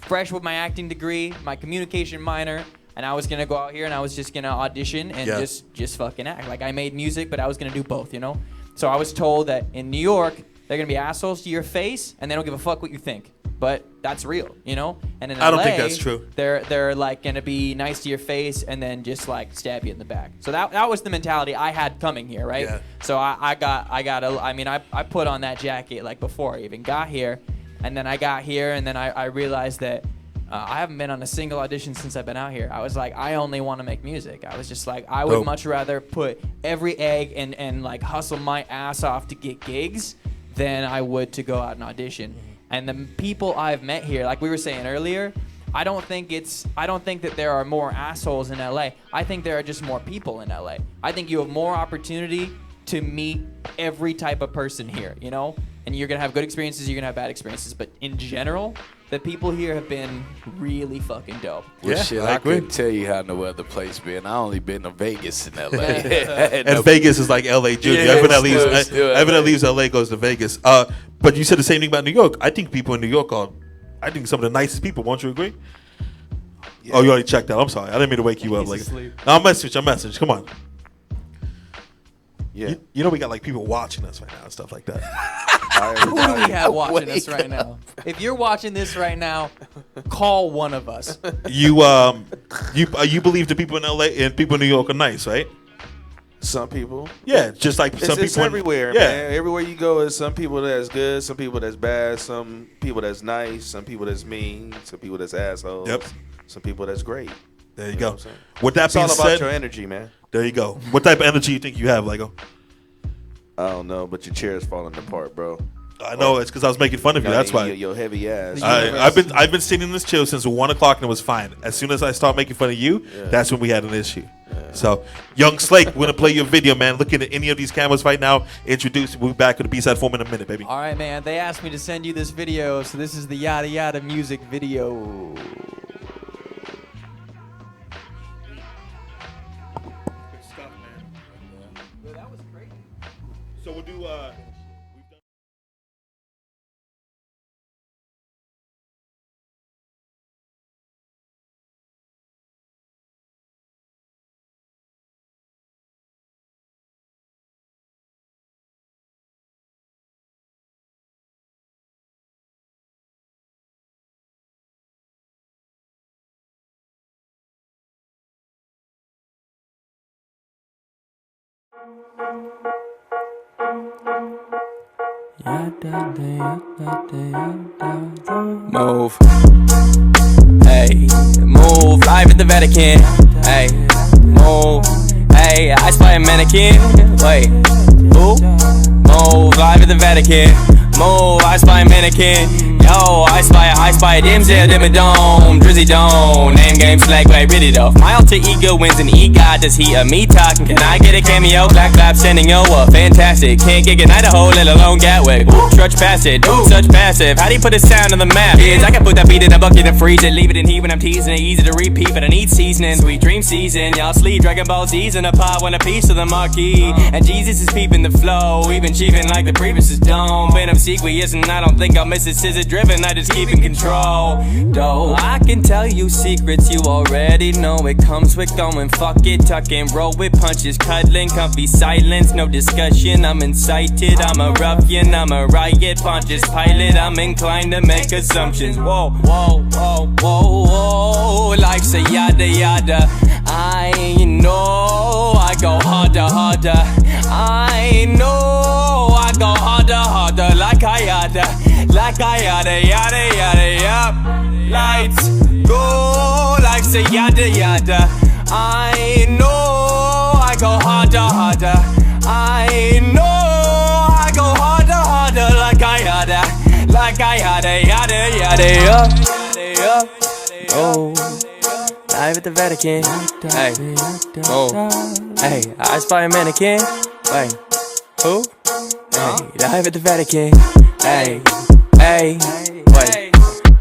fresh with my acting degree, my communication minor. and I was gonna go out here and I was just gonna audition and just fucking act. Like I made music, but I was gonna do both, you know? So I was told that in New York, they're gonna be assholes to your face and they don't give a fuck what you think. But that's real, you know? And in LA, I don't think that's true. They're like gonna be nice to your face and then just like stab you in the back. So that was the mentality I had coming here, right? Yeah. So I put on that jacket like before I even got here, and then I got here and then I realized that I haven't been on a single audition since I've been out here. I was like, I only want to make music. I was just like, I would much rather put every egg and like hustle my ass off to get gigs than I would to go out and audition. And the people I've met here, like we were saying earlier, I don't think that there are more assholes in LA. I think there are just more people in LA. I think you have more opportunity to meet every type of person here, you know? And you're gonna have good experiences, you're gonna have bad experiences, but in general, the people here have been really fucking dope. Well, shit, I couldn't tell you how no other place been. I only been to Vegas in LA. And Vegas is like LA Junior. Everyone that leaves LA goes to Vegas. But you said the same thing about New York. I think people in New York are, some of the nicest people. Won't you agree? Yeah. Oh, you already checked that. I'm sorry. I didn't mean to wake you up. Like, I'll message. Come on. Yeah. You know we got like people watching us right now and stuff like that. Who do we have watching us right now? If you're watching this right now, call one of us. You believe the people in LA and people in New York are nice, right? Some people. Yeah, just like some people. It's everywhere, man. Everywhere you go, is some people that's good, some people that's bad, some people that's nice, some people that's mean, some people that's assholes. Yep. Some people that's great. There you go. With that being said, it's all said, about your energy, man. There you go. What type of energy you think you have, Leggo? I don't know, but your chair is falling apart, bro. I know, it's because I was making fun of you. That's why. Your heavy ass. I've been sitting in this chair since 1 o'clock and it was fine. As soon as I start making fun of you, that's when we had an issue. Yeah. So, Young Slake, we're gonna play your video, man. Look at any of these cameras right now. Introduce. We'll be back with the B-side form in a minute, baby. All right, man. They asked me to send you this video, so this is the Yada Yada music video. Good stuff, man. Yo, that was crazy. So we'll do. Move. Hey, move. Live at the Vatican. Hey, move. Hey, I spy a mannequin. Wait, who? Move. Live at the Vatican. Move. I spy a mannequin. Yo, I spy a Dimzel, Dimmadome, Drizzy Dome, name game Slake, wait, really though. My alter ego wins an EGOT, does he or me talking? Can I get a cameo? Black Lab sending yo up, fantastic. Can't get in Idaho, let alone Gatwick. Trudge past it, such passive. How do you put a sound on the map? Kids, I can put that beat in a bucket and freeze it. Leave it in heat when I'm teasing it, easy to repeat, but I need seasoning. Sweet dream season, y'all sleep. Dragon Ball Z's in a pot, want a piece of the marquee. And Jesus is peeping the flow, even cheaping like the previous is dome. Venom sequence, and I don't think I'll miss it. Scissor driven, I just keep in control. Though I can tell you secrets you already know. It comes with going, fuck it, tuck and roll with punches, cuddling, comfy silence, no discussion. I'm incited, I'm a ruffian, I'm a riot, Pontius Pilate. I'm inclined to make assumptions. Whoa, whoa, whoa, whoa, whoa. Life's a yada yada. I know I go harder, harder. I know I go harder, harder. Like I yada, yada, yada, yup. Lights go like say yada, yada. I know I go harder, harder. I know I go harder, harder. Like I yada, yada, yada, yup. Oh, live at the Vatican. Hey, oh, hey, I spy a mannequin. Wait, who? Hey, live at the Vatican. Hey, hey, wait,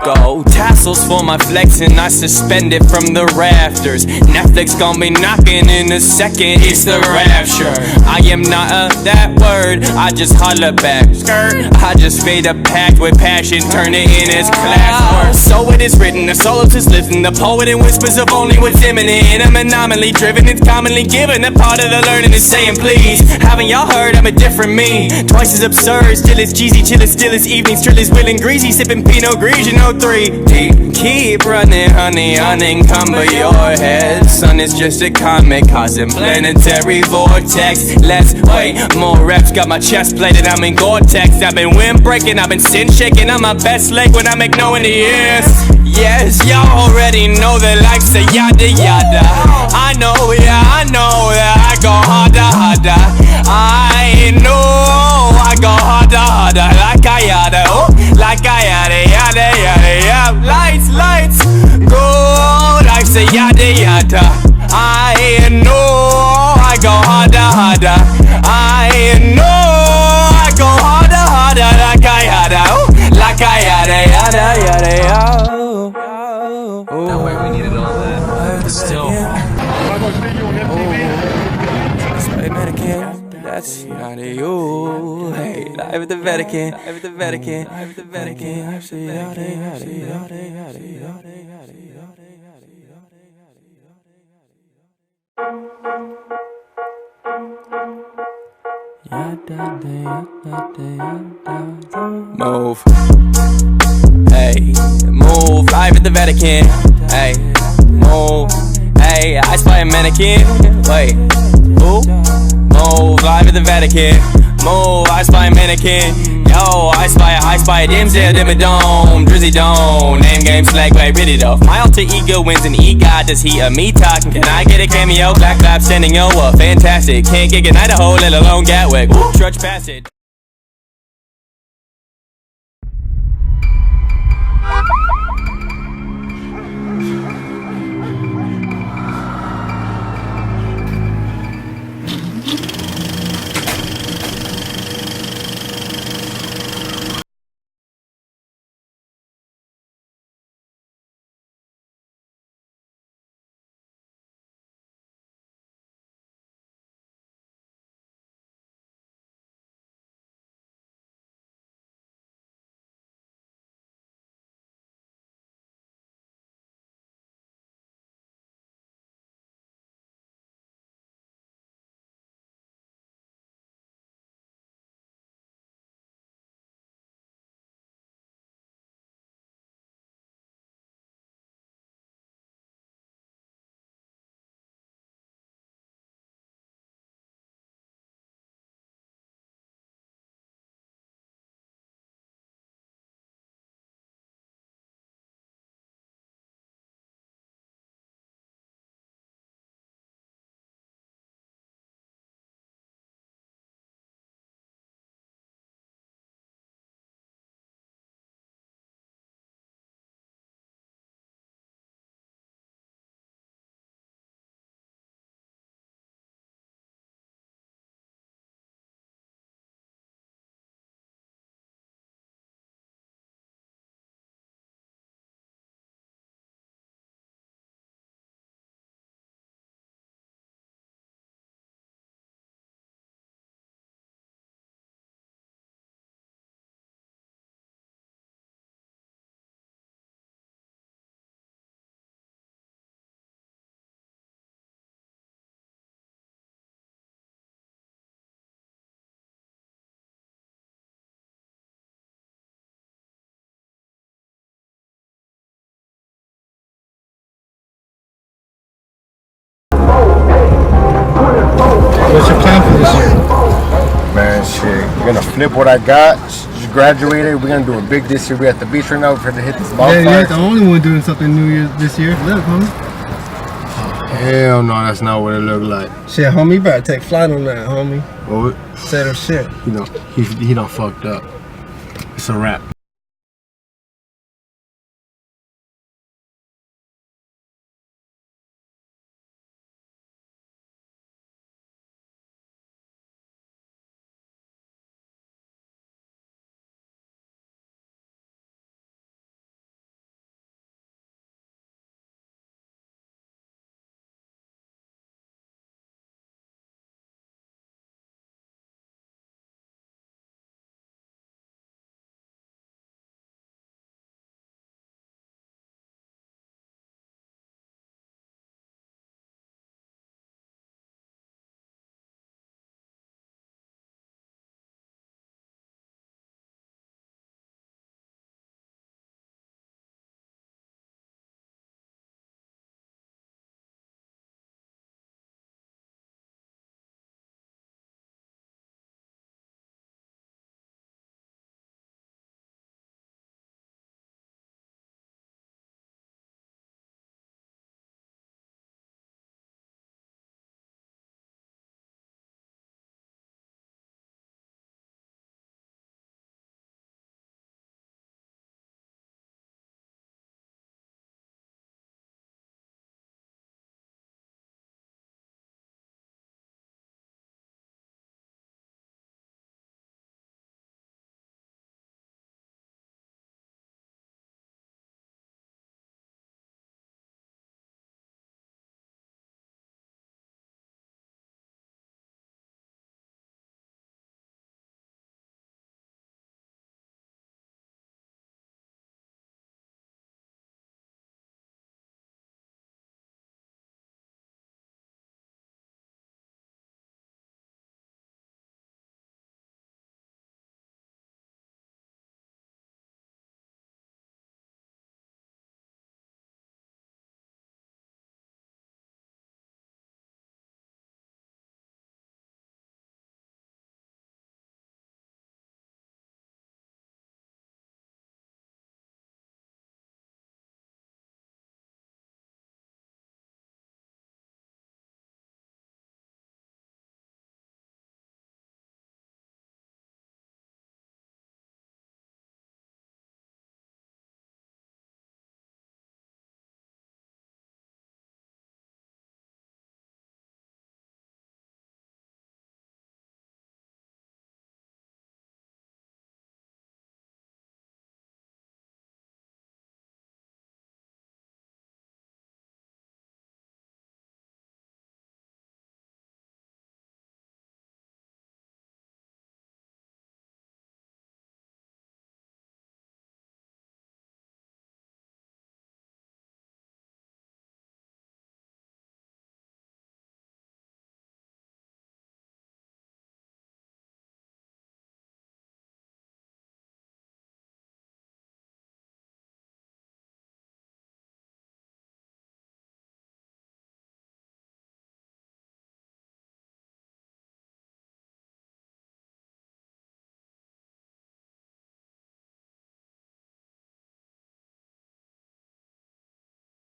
Gold tassels for my flexing, I suspend it from the rafters. Netflix gon' be knocking in a second, it's the rapture. I am not that word, I just holler back. Skirt, I just fade a pact with passion, turn it in as class work. So it is written, the soloist is listen, the poet in whispers of only what's imminent. I'm anomaly driven, it's commonly given. A part of the learning is saying please. Haven't y'all heard I'm a different me? Twice as absurd, still as cheesy, chill as still as evening, still as will and greasy, sipping Pinot Grigio, 3 deep. Keep running, honey, unencumber your head. Sun is just a comet causing planetary vortex. Let's wait, more reps, got my chest plated, I'm in Gore-Tex. I've been wind breaking, I've been sin shaking. I'm my best leg when I make no in the ears. Yes, y'all already know that life's a yada yada. I know, yeah, I know that I go harder, harder. I know I go harder, harder. Like I yada, oh, like I yada, yada, yada, yada. Lights, lights, go, life's a yada yada. I know I go harder, harder. I know I go harder, harder. Like I yada, oh, like I yada, yada, yada, yada. That way we needed all that. Still. That's not you. Hey, live at the Vatican. Live at the Vatican. Live at the Vatican. Live at the Vatican. Move. Hey, move. Live at the Vatican. Hey, move. Hey, I spy a mannequin. Wait, who? Move, live at the Vatican. Move, I spy a mannequin. Yo, I spy a Dimsdale, Dimmadome, Drizzy Dome. Name game Slake, wait, really though. My alter ego wins an EGOT. Does he or me talking? Can I get a cameo? Black Lab standing over, fantastic. Can't get in Idaho, let alone Gatwick. Trudge past it. What's your plan for this year? Man, shit. We're gonna flip what I got. Just graduated. We're gonna do it big this year. We're at the beach right now. We're gonna hit this bonfire. Yeah, you're the only one doing something New Year's this year. Look, homie. Hell no, that's not what it looked like. Shit, homie, you better take flight on that, homie. Well, Settle shit. you know, he done fucked up. It's a wrap.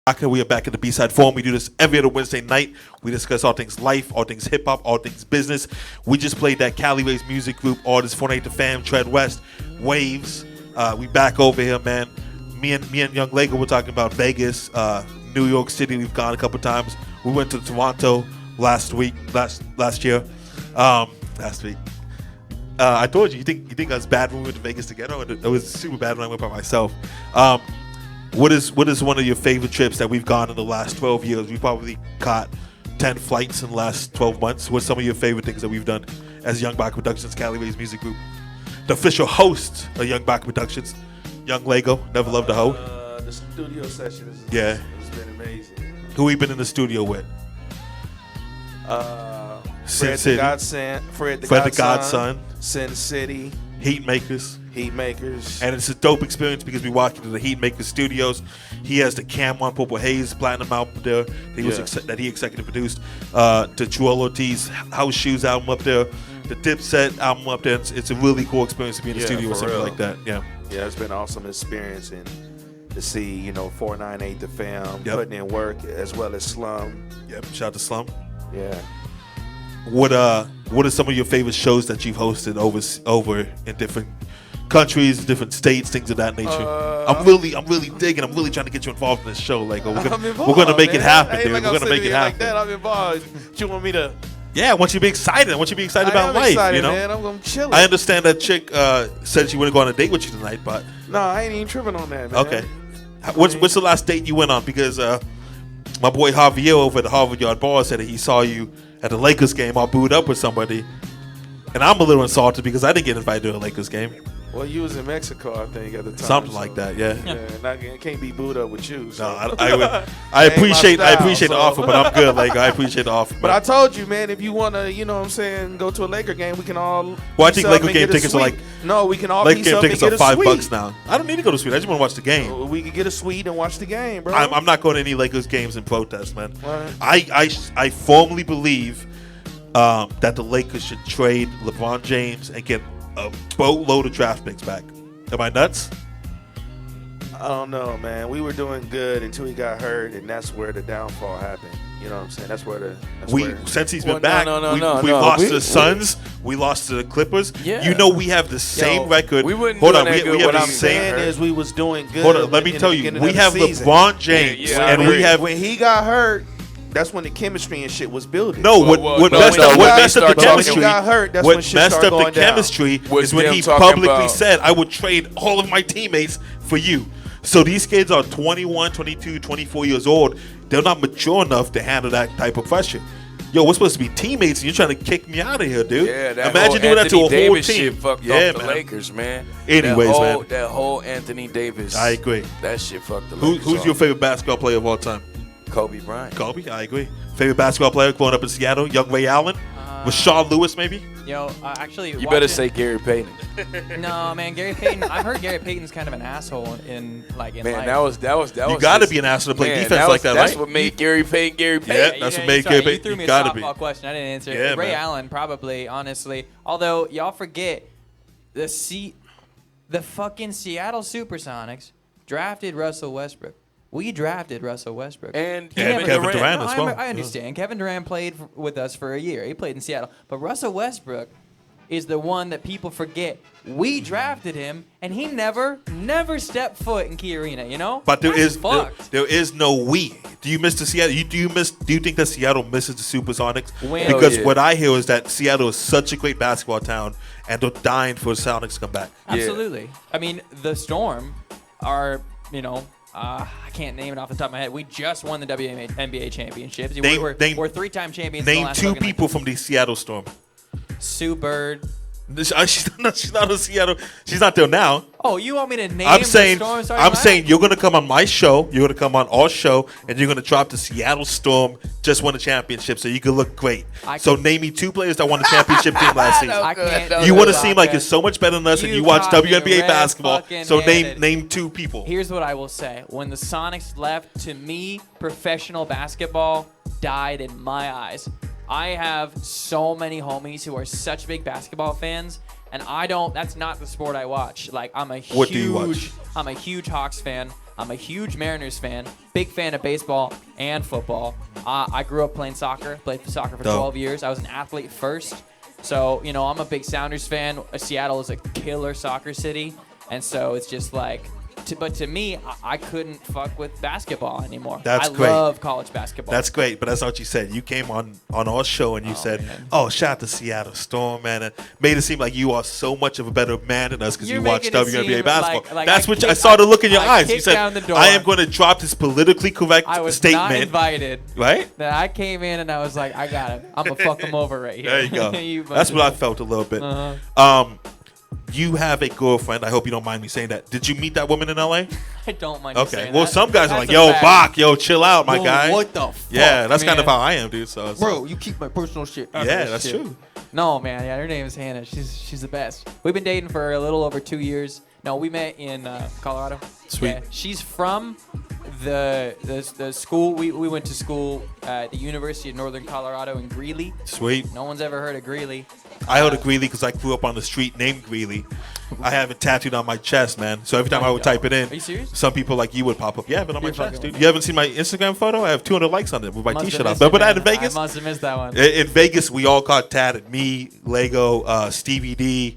Baca. We are back at the B-Side Forum. We do this every other Wednesday night. We discuss all things life, all things hip-hop, all things business. We just played that Cali Waves music group, artists, 48 The Fam, Tread West, Waves. We back over here, man. Me and Young Leggo were talking about Vegas, New York City. We've gone a couple times. We went to Toronto last year. Last week. I told you. You think I was bad when we went to Vegas together? Or it was super bad when I went by myself. What is one of your favorite trips that we've gone in the last 12 years? We probably caught 10 flights in the last 12 months. What's some of your favorite things that we've done as Young Baca Productions, Cali Waves Music Group? The official host of Young Baca Productions, Young Leggo, never loved a hoe. The studio sessions Yeah. has been amazing. Who we been in the studio with? Sin Fred City. Fred the Godson. Godson, Sin City, Heat Makers. Heat Makers. And it's a dope experience because we walk into the Heat Maker Studios. He has the Cam on Purple Haze Platinum album there that he executive produced. The Joel Ortiz House Shoes album up there. The Dipset album up there. It's a really cool experience to be in the studio with something like that. Yeah. Yeah, it's been an awesome experience and to see, 498 The Fam putting in work as well as Slum. Yep. Shout out to Slum. Yeah. What are some of your favorite shows that you've hosted over in different countries, different states, things of that nature? I'm really digging. I'm really trying to get you involved in this show. Like, we're gonna make it happen, dude. We're gonna make it happen. Like that. I'm involved. You want me to? Yeah, I want you to be excited. I want you to be excited about life. Excited, man. I'm chilling. I understand that chick said she wouldn't go on a date with you tonight, but no, I ain't even tripping on that, man. Okay. What's the last date you went on? Because my boy Javier over at the Harvard Yard Bar said that he saw you at the Lakers game all booed up with somebody. And I'm a little insulted because I didn't get invited to a Lakers game. Well, you was in Mexico, I think, at the time. Something like that, yeah. I can't be booed up with you. So. No, I appreciate the offer, but I'm good. Like, I appreciate the offer. But I told you, man, if you want to, go to a Laker game, we can all. Well, I think Laker game tickets are like. No, we can all. Laker game tickets are $5 $5 now. I don't need to go to suite. I just want to watch the game. We can get a suite and watch the game, bro. I'm not going to any Lakers games in protest, man. Right. I firmly believe that the Lakers should trade LeBron James and get a boatload of draft picks back. Am I nuts? I don't know, man. We were doing good until he got hurt, and that's where the downfall happened. You know what I'm saying? That's where since he's been back, we lost to the Suns, we lost to the Clippers. Yeah. We have the same record. We wouldn't Hold do on, that good. we have What the I'm saying same. is we was doing good. Hold on, let me tell you, we have LeBron James, and we have. When he got hurt, that's when the chemistry and shit was building. No, what messed up the chemistry? When he got hurt, that's what when shit messed started up the going down. chemistry Was is when them he talking publicly about- said, "I would trade all of my teammates for you." So these kids are 21, 22, 24 years old. They're not mature enough to handle that type of pressure. Yo, we're supposed to be teammates, and you're trying to kick me out of here, dude. Yeah, that Imagine whole doing that to a Anthony whole Davis team. shit fucked Yeah, up the man. Lakers, man. Anyways, man. That whole Anthony Davis. I agree. That shit fucked the Lakers. Who's up. your favorite basketball player of all time? Kobe Bryant. Kobe, I agree. Favorite basketball player growing up in Seattle? Young Ray Allen? Rashawn Lewis, maybe? Actually, You better say Gary Payton. No, man, Gary Payton. I've heard Gary Payton's kind of an asshole in Man, life. that was. You got to be an asshole to play Man, defense like that, That's right? what made Gary Payton Gary Payton. Yeah, that's what made Gary Payton. You threw me You a gotta be. softball question. I didn't answer. Yeah, Ray man. Allen, probably, honestly. Although y'all forget the fucking Seattle Supersonics drafted Russell Westbrook. We drafted Russell Westbrook. And Kevin Durant as well. I understand. Kevin Durant played with us for a year. He played in Seattle. But Russell Westbrook is the one that people forget. We drafted him, and he never stepped foot in Key Arena, you know? But there That's is fucked. there is no we. Do you miss the Seattle? Do you think that Seattle misses the Supersonics? When- Because yeah. what I hear is that Seattle is such a great basketball town, and they're dying for the Sonics to come back. Absolutely. I mean, the Storm are, I can't name it off the top of my head. We just won the WNBA championships. We're three-time champions. in the Name last two fucking, people from the Seattle Storm. Sue Bird. She's not in Seattle. She's not there now. Oh, you want me to name I'm saying, the Storm? I'm saying you're gonna come on my show. You're gonna come on our show, and you're gonna drop the Seattle Storm just won a championship, so you can look great. So name me two players that won the championship team last season. I can't. You want to seem like you're so much better than us, and you watch caught me WNBA basketball. So red-fucking-handed. name two people. Here's what I will say. When the Sonics left, to me, professional basketball died in my eyes. I have so many homies who are such big basketball fans, and I don't. That's not the sport I watch. Like I'm a What do you watch? I'm a huge Hawks fan. I'm a huge Mariners fan. Big fan of baseball and football. I grew up playing soccer. Played soccer for 12 years. I was an athlete first. So, you know, I'm a big Sounders fan. Seattle is a killer soccer city. And so it's just like, but to me, I couldn't fuck with basketball anymore. That's great. I love college basketball. That's great, but that's not what you said. You came on our show and you said, "Oh, shout out to Seattle Storm, man," and made it seem like you are so much of a better man than us because you watch WNBA basketball. like that's what I saw the look in your eyes. You kicked said, down the door. "I am going to drop this politically correct I was statement." not invited. Right? That I came in and I was like, I got him. I'm gonna fuck him over right here. There you go. You That's what I felt a little bit. You have a girlfriend. I hope you don't mind me saying that. Did you meet that woman in LA? I don't mind you Okay. saying Well, that. some guys are That's like, a "Yo, fact. Bach, yo, chill out, my Whoa, guy." What the fuck? Yeah, that's kind of man? how I am, dude. So, Bro, you keep my personal shit out of yeah, this that's shit. true. No, man. Yeah, her name is Hannah. She's the best. We've been dating for a little over 2 years. No, we met in Colorado. Sweet. Yeah, she's from the school. We went to school at the University of Northern Colorado in Greeley. Sweet. No one's ever heard of Greeley. I heard of Greeley because I grew up on the street named Greeley. I have it tattooed on my chest, man. So every time I would type it in, Are you serious? some people like you would pop up. Yeah, but on my You're chest, fucking dude. You haven't seen my Instagram photo? I have 200 likes on it with my Must have T-shirt on. missed it, Remember that in man. Vegas? I must have missed that one. In Vegas, we all got tatted. Me, Leggo, Stevie D,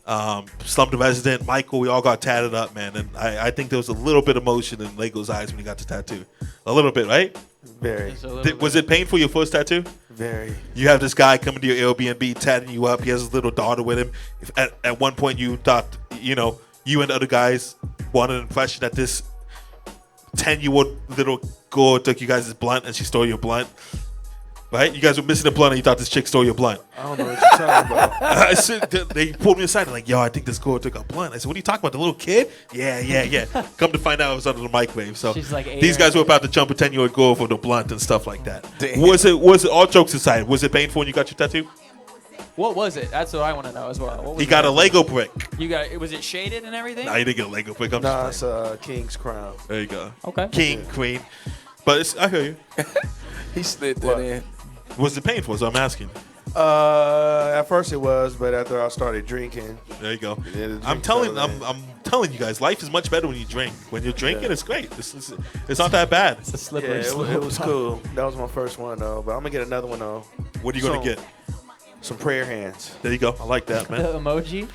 Slum the Resident, Michael. We all got tatted up, man. And I think there was a little bit of emotion in Leggo's eyes when he got the tattoo. A little bit, right? Very, Just a little Was bit. it painful, your first tattoo? very. You have this guy coming to your Airbnb, tatting you up. He has his little daughter with him. At one point, you thought, you know, you and the other guys wanted an impression that this 10-year-old little girl took you guys' blunt and she stole your blunt. Right? You guys were missing a blunt and you thought this chick stole your blunt. I don't know what you're talking about. I said, they pulled me aside and like, "Yo, I think this girl took a blunt." I said, "What are you talking about? The little kid?" Yeah. Come to find out it was under the microwave. So She's like 8 these or guys were about to jump a 10-year-old girl for the blunt and stuff like that. Damn. Was it all jokes aside? Was it painful when you got your tattoo? What was it? That's what I want to know as well. What was He got it? a Lego brick. You got it. Was it shaded and everything? Nah, he didn't get a Lego brick. I'm Nah, just it's a King's Crown. there you go. Okay. King, queen. But I hear you. He slid that What? in. Was it painful? So I'm asking. At first it was, but after I started drinking, There you go. Yeah, the I'm drink telling fell in. I'm telling you guys, life is much better when you drink. When you're drinking, it's great. It's not that bad. It's a yeah, slippery it slope. was cool. That was my first one though, but I'm gonna get another one though. What are you gonna So- get? Some prayer hands. There you go. I like that, The man. emoji.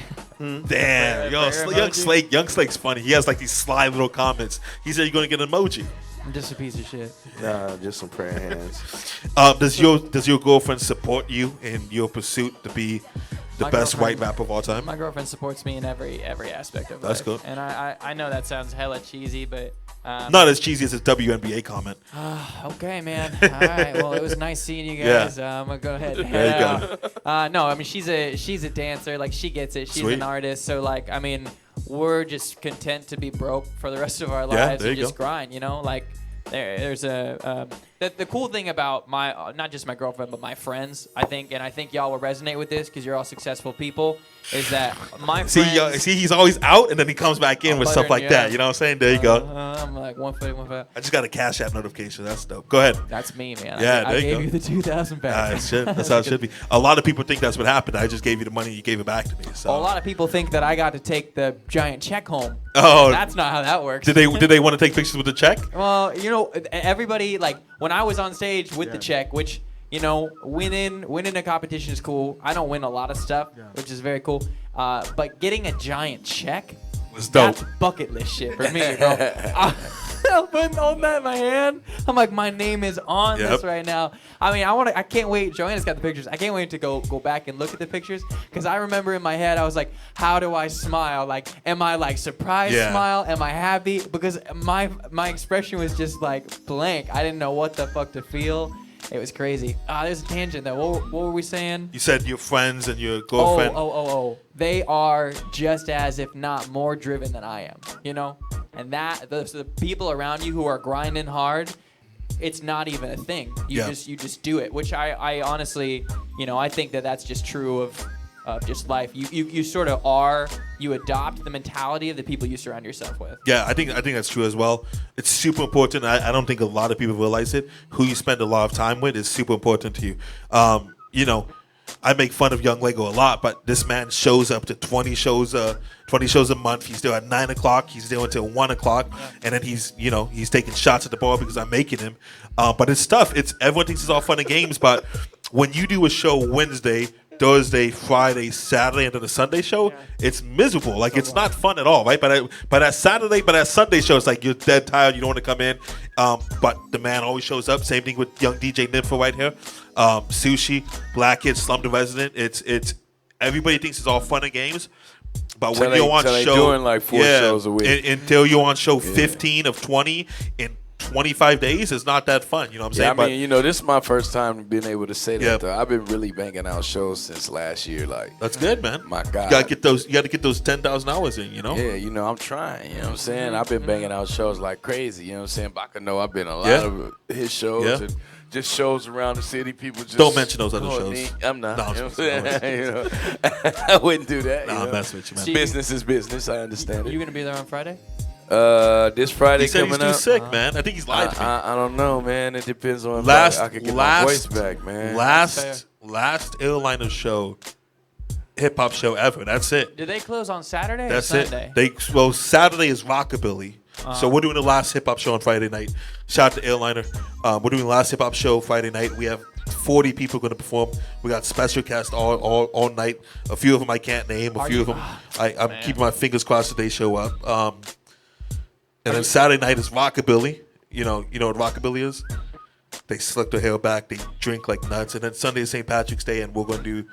Damn, yo, prayer young emoji? Young Slake's funny. He has like these sly little comments. He said you're gonna get an emoji. I'm just a piece of shit. Nah, just some prayer hands. Does your girlfriend support you in your pursuit to be the My best white girlfriend- rapper of all time? My girlfriend supports me in every aspect of That's life. good. And I know that sounds hella cheesy, but Not as cheesy as a WNBA comment. okay, man. All right. Well, it was nice seeing you guys. I'm gonna go ahead and head out. No, I mean she's a dancer. Like she gets it. She's Sweet. an artist. So like I mean we're just content to be broke for the rest of our Yeah, lives there and you just go. grind. You know, like there's the cool thing about my not just my girlfriend but my friends. I think y'all will resonate with this because you're all successful people. Is that my friends? See, he's always out and then he comes back in I'm with stuff buttering like you that. up. You know what I'm saying? There you go. I'm like one foot. I just got a Cash App notification. That's dope. Go ahead. That's me, man. Yeah, I there you gave go. you the 2,000 back. That's how it should be. A lot of people think that's what happened. I just gave you the money. You gave it back to me. So. Well, a lot of people think that I got to take the giant check home. Oh, That's not how that works. did they want to take pictures with the check? Well, you know, everybody like when I was on stage with the check, which you know, winning a competition is cool. I don't win a lot of stuff, which is very cool. But getting a giant check, Was dope. that's bucket list shit for me, bro. I'm putting holding that in my hand. I'm like, my name is on Yep. this right now. I mean, I can't wait. Joanna's got the pictures. I can't wait to go back and look at the pictures because I remember in my head I was like, how do I smile? Like, am I like surprised Yeah. smile? Am I happy? Because my expression was just like blank. I didn't know what the fuck to feel. It was crazy. There's a tangent though. What were we saying? You said your friends and your girlfriend. Oh. They are just as, if not more, driven than I am. You know, and that the people around you who are grinding hard, it's not even a thing. You just do it. Which I honestly, you know, I think that's just true of just life. You sort of are. You adopt the mentality of the people you surround yourself with. Yeah, I think that's true as well. It's super important. I don't think a lot of people realize it. Who you spend a lot of time with is super important to you. You know, I make fun of Young Leggo a lot, but this man shows up to 20 shows a month. He's there at 9 o'clock. He's there until 1 o'clock, and then he's taking shots at the bar because I'm making him. But it's tough. Everyone thinks it's all fun and games, but when you do a show Wednesday, Thursday, Friday, Saturday, and then a Sunday show, it's miserable. Like, it's not fun at all, right? But that Sunday show, it's like you're dead tired. You don't want to come in. But the man always shows up. Same thing with young DJ Nympho right here. Sushi, Black Kid, Slum the Resident. It's everybody thinks it's all fun and games. But when you're on show, doing like 4 shows a week. Until you're on show 15 of 20 in 25 days, it's not that fun. You know what I'm saying? I mean, this is my first time being able to say that. Though. I've been really banging out shows since last year. Like, that's good, man. My God, you got to get those 10,000 hours in. Yeah, I'm trying. You know what I'm saying? I've been banging out shows like crazy. You know what I'm saying? Baca know I've been a lot of his shows and just shows around the city. People just don't mention those other shows. I'm not. No, I wouldn't do that. No, I'm messing with you, man. Business is business. I understand it. You gonna be there on Friday? This Friday he said coming he's too up. Sick, man. I think he's lied to me. I don't know, man. It depends on if I can get my voice back, man. Last Airliner show, hip hop show ever. That's it. Did they close on Saturday or That's Sunday? it. Saturday is Rockabilly. So we're doing the last hip hop show on Friday night. Shout out to Airliner. We're doing the last hip hop show Friday night. We have 40 people going to perform. We got special cast all night. A few of them I can't name. A few of them I'm keeping my fingers crossed that they show up. And then Saturday night is Rockabilly. You know what Rockabilly is? They slick their hair back. They drink like nuts. And then Sunday is St. Patrick's Day, and we're going to do.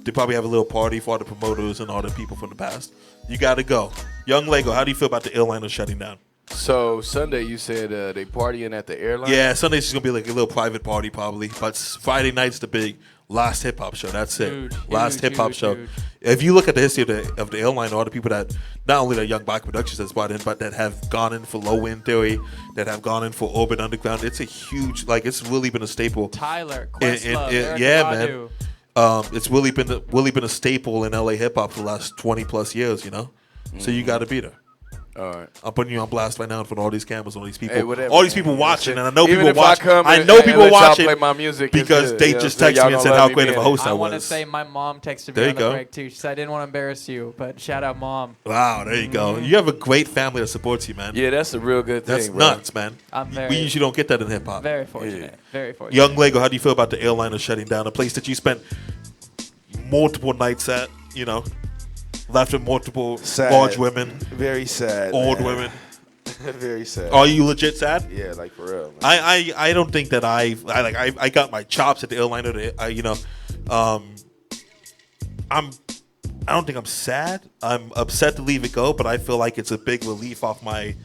They probably have a little party for all the promoters and all the people from the past. You got to go. Young Leggo, how do you feel about the airliner shutting down? So Sunday you said they partying at the airline? Yeah, Sunday's just going to be like a little private party probably. But Friday night's the big last hip hop show. That's it. Last hip hop show. Huge. If you look at the history of the airline, all the people that not only that Young Baca Productions has brought in, but that have gone in for Low End Theory, that have gone in for Urban Underground, it's a huge, it's really been a staple. Tyler, Questlove, Erykah yeah, Badu. man. It's really been a staple in LA hip hop for the last 20 plus years. So you got to be there. All right. I'm putting you on blast right now in front of all these cameras, all these people, Hey, all these people watching, and I know Even people if watch. I know people watching play my music because they just texted me and said how great of a host I I was. want to say my mom texted me on the break too. She said I didn't want to embarrass you, but shout out mom. Wow, there you go. You have a great family that supports you, man. Yeah, that's a real good thing. That's bro. nuts, man. I'm we usually don't get that in hip hop. Very fortunate. Very fortunate. Young Leggo, how do you feel about the airliner shutting down? A place that you spent multiple nights at, left with multiple large women, very sad, old man. women. Very sad. Are you legit sad? Yeah, like for real. Man. I don't think that I got my chops at the airliner. I don't think I'm sad. I'm upset to leave it go, but I feel like it's a big relief off my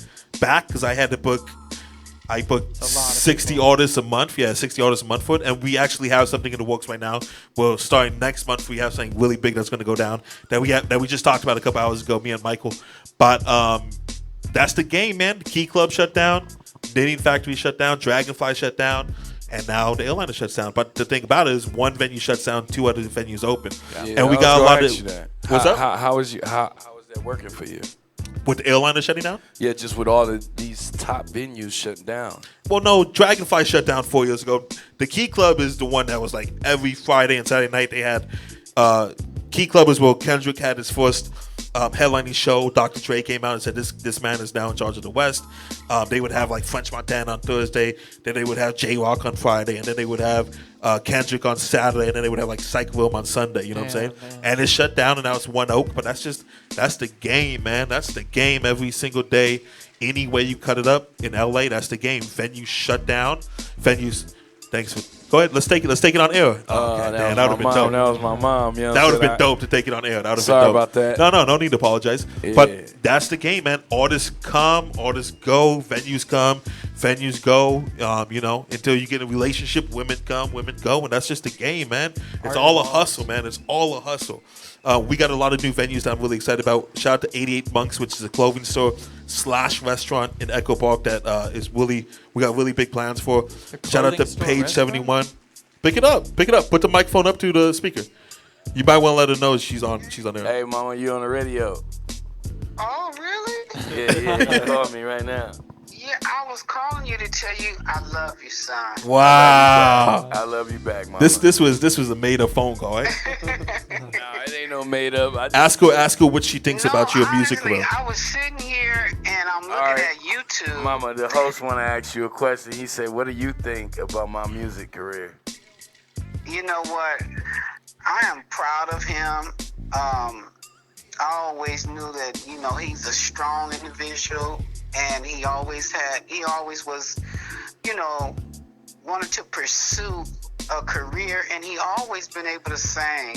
back because I booked 60 artists a month. Yeah, 60 artists a month for it. And we actually have something in the works right now. Well, starting next month, we have something really big that's going to go down that we just talked about a couple hours ago, me and Michael. But that's the game, man. The Key Club shut down. Knitting Factory shut down. Dragonfly shut down. And now the airliner shuts down. But the thing about it is one venue shuts down, 2 other venues open. Yeah, and we got a lot of... What's up? How is that working for you? With the airliner shutting down? Yeah, just with all these top venues shutting down. Well, no, Dragonfly shut down 4 years ago. The Key Club is the one that was like every Friday and Saturday night they had... Key Club is where Kendrick had his first headlining show. Dr. Dre came out and said this man is now in charge of the West. They would have like French Montana on Thursday. Then they would have J-Rock on Friday. And then they would have Kendrick on Saturday. And then they would have like Psych Wilm on Sunday. You know what I'm saying? Man. And it's shut down and now it's One Oak. But that's the game, man. That's the game every single day. Any way you cut it up in LA, that's the game. Venues shut down. Thanks for... Go ahead, let's take it on air. That would have been dope. That was my mom. That would have been dope to take it on air. That would have been dope. Sorry about that. No need to apologize. Yeah. But that's the game, man. Artists come, artists go, venues come, venues go. Until you get a relationship, women come, women go, and that's just the game, man. It's all a hustle, man. It's all a hustle. We got a lot of new venues that I'm really excited about. Shout out to 88 Monks, which is a clothing store / restaurant in Echo Park that is really, we got really big plans for. Shout out to Page 71. Pick it up. Put the microphone up to the speaker. You might want to let her know she's on there. Hey, mama, you on the radio. Oh, really? Yeah, you called me right now. Yeah, I was calling you to tell you I love you, son. Wow. I love you back, mama. This was a made up phone call, right? Nah, it ain't no made up. Ask her what she thinks about your music honestly, career. I was sitting here and I'm looking at YouTube. Mama, the host want to ask you a question. He said, what do you think about my music career? You know what? I am proud of him. I always knew that, he's a strong individual, and he always was, wanted to pursue a career, and he always been able to sing.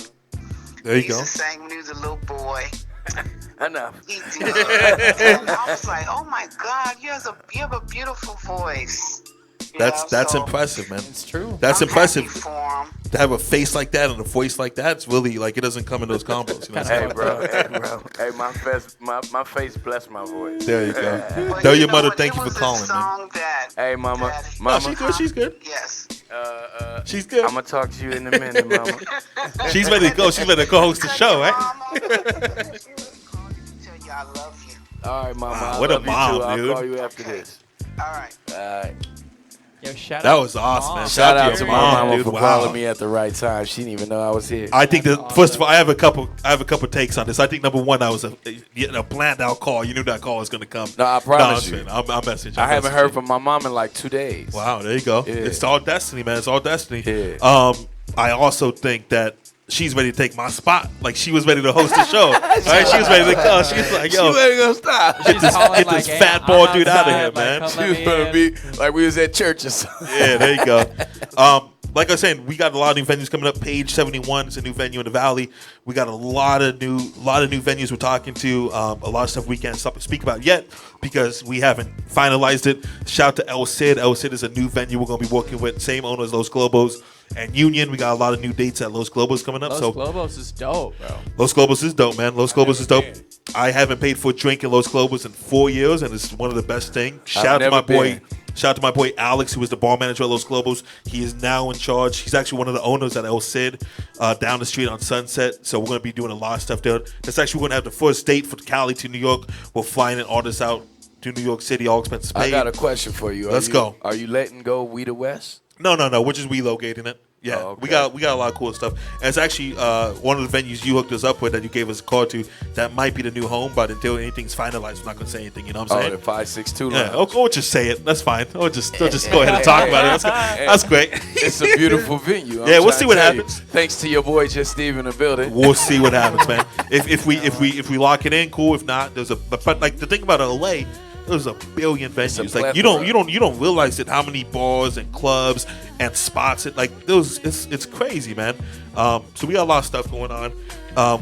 There you He go. used to sing when he was a little boy. Enough. He did. And I was like, oh my God, you have a beautiful voice. That's impressive, man. It's true. That's I'm impressive. happy for him. To have a face like that and a voice like that, it's really like it doesn't come in those combos. You know what I'm saying? Hey, bro. Hey, my face bless my voice. There you go. But Tell you your know mother what? thank It you for was a calling, man. song that, Hey, mama. that- No, she's good. She's good. Yes. She's good. I'm going to talk to you in a minute, mama. She's ready to go. She's ready to co-host the show, right? Mama, she was calling you to tell you I love you. All right, mama. Wow, I what a love you mom, too. I'll dude. call you after this. All right. All right. Yo, shout That out was awesome, Mom. man. Shout out to your my mama dude. for Wow. calling me at the right time. She didn't even know I was here. I think that first of all, I have a couple takes on this. I think number one, that was a planned out call. You knew that call was going to come. No, I promise you. I'm messaging. I haven't heard from my mom in like 2 days. Wow, there you go. Yeah. It's all destiny, man. It's all destiny. Yeah. I also think that she's ready to take my spot. Like she was ready to host the show. Right? She was ready to call. She's like, yo, She ain't gonna stop. get this, calling get like, this hey, fat I'm bald dude out of outside, here, like, man. come She let was me gonna in. be like we was at church or something. Yeah, there you go. Like I was saying, we got a lot of new venues coming up. Page 71 is a new venue in the Valley. We got a lot of new venues we're talking to. A lot of stuff we can't speak about yet because we haven't finalized it. Shout out to El Cid. El Cid is a new venue we're going to be working with. Same owner as Los Globos and Union. We got a lot of new dates at Los Globos coming up. Los So Globos is dope, bro. Los Globos is dope, man. Los Globos is dope. I haven't paid for a drink in Los Globos in 4 years, and it's one of the best things. Shout out to my boy Alex, who was the bar manager at Los Globos. He is now in charge. He's actually one of the owners at El Cid down the street on Sunset. So we're going to be doing a lot of stuff there. That's actually going to have the first date for Cali to New York. We're flying an artist out to New York City, all expenses paid. I got a question for you. Let's go. Are you letting go We the West? No. We're just relocating it. Yeah, Oh, okay. we got a lot of cool stuff. And it's actually one of the venues you hooked us up with that you gave us a call to. That might be the new home, but until anything's finalized, we're not going to say anything. You know what I'm Oh, saying? the 562 Yeah, lounge. we'll just say it. That's fine. We'll just go ahead and talk about it. That's great. It's a beautiful venue. I'm Yeah, we'll trying see to what tell you. happens. Thanks to your boy Just Steve in the building. We'll see what happens, man. If we lock it in, cool. If not, but like the thing about LA, there's a billion venues. Like you don't realize it how many bars and clubs and spots it's crazy, man. So we got a lot of stuff going on.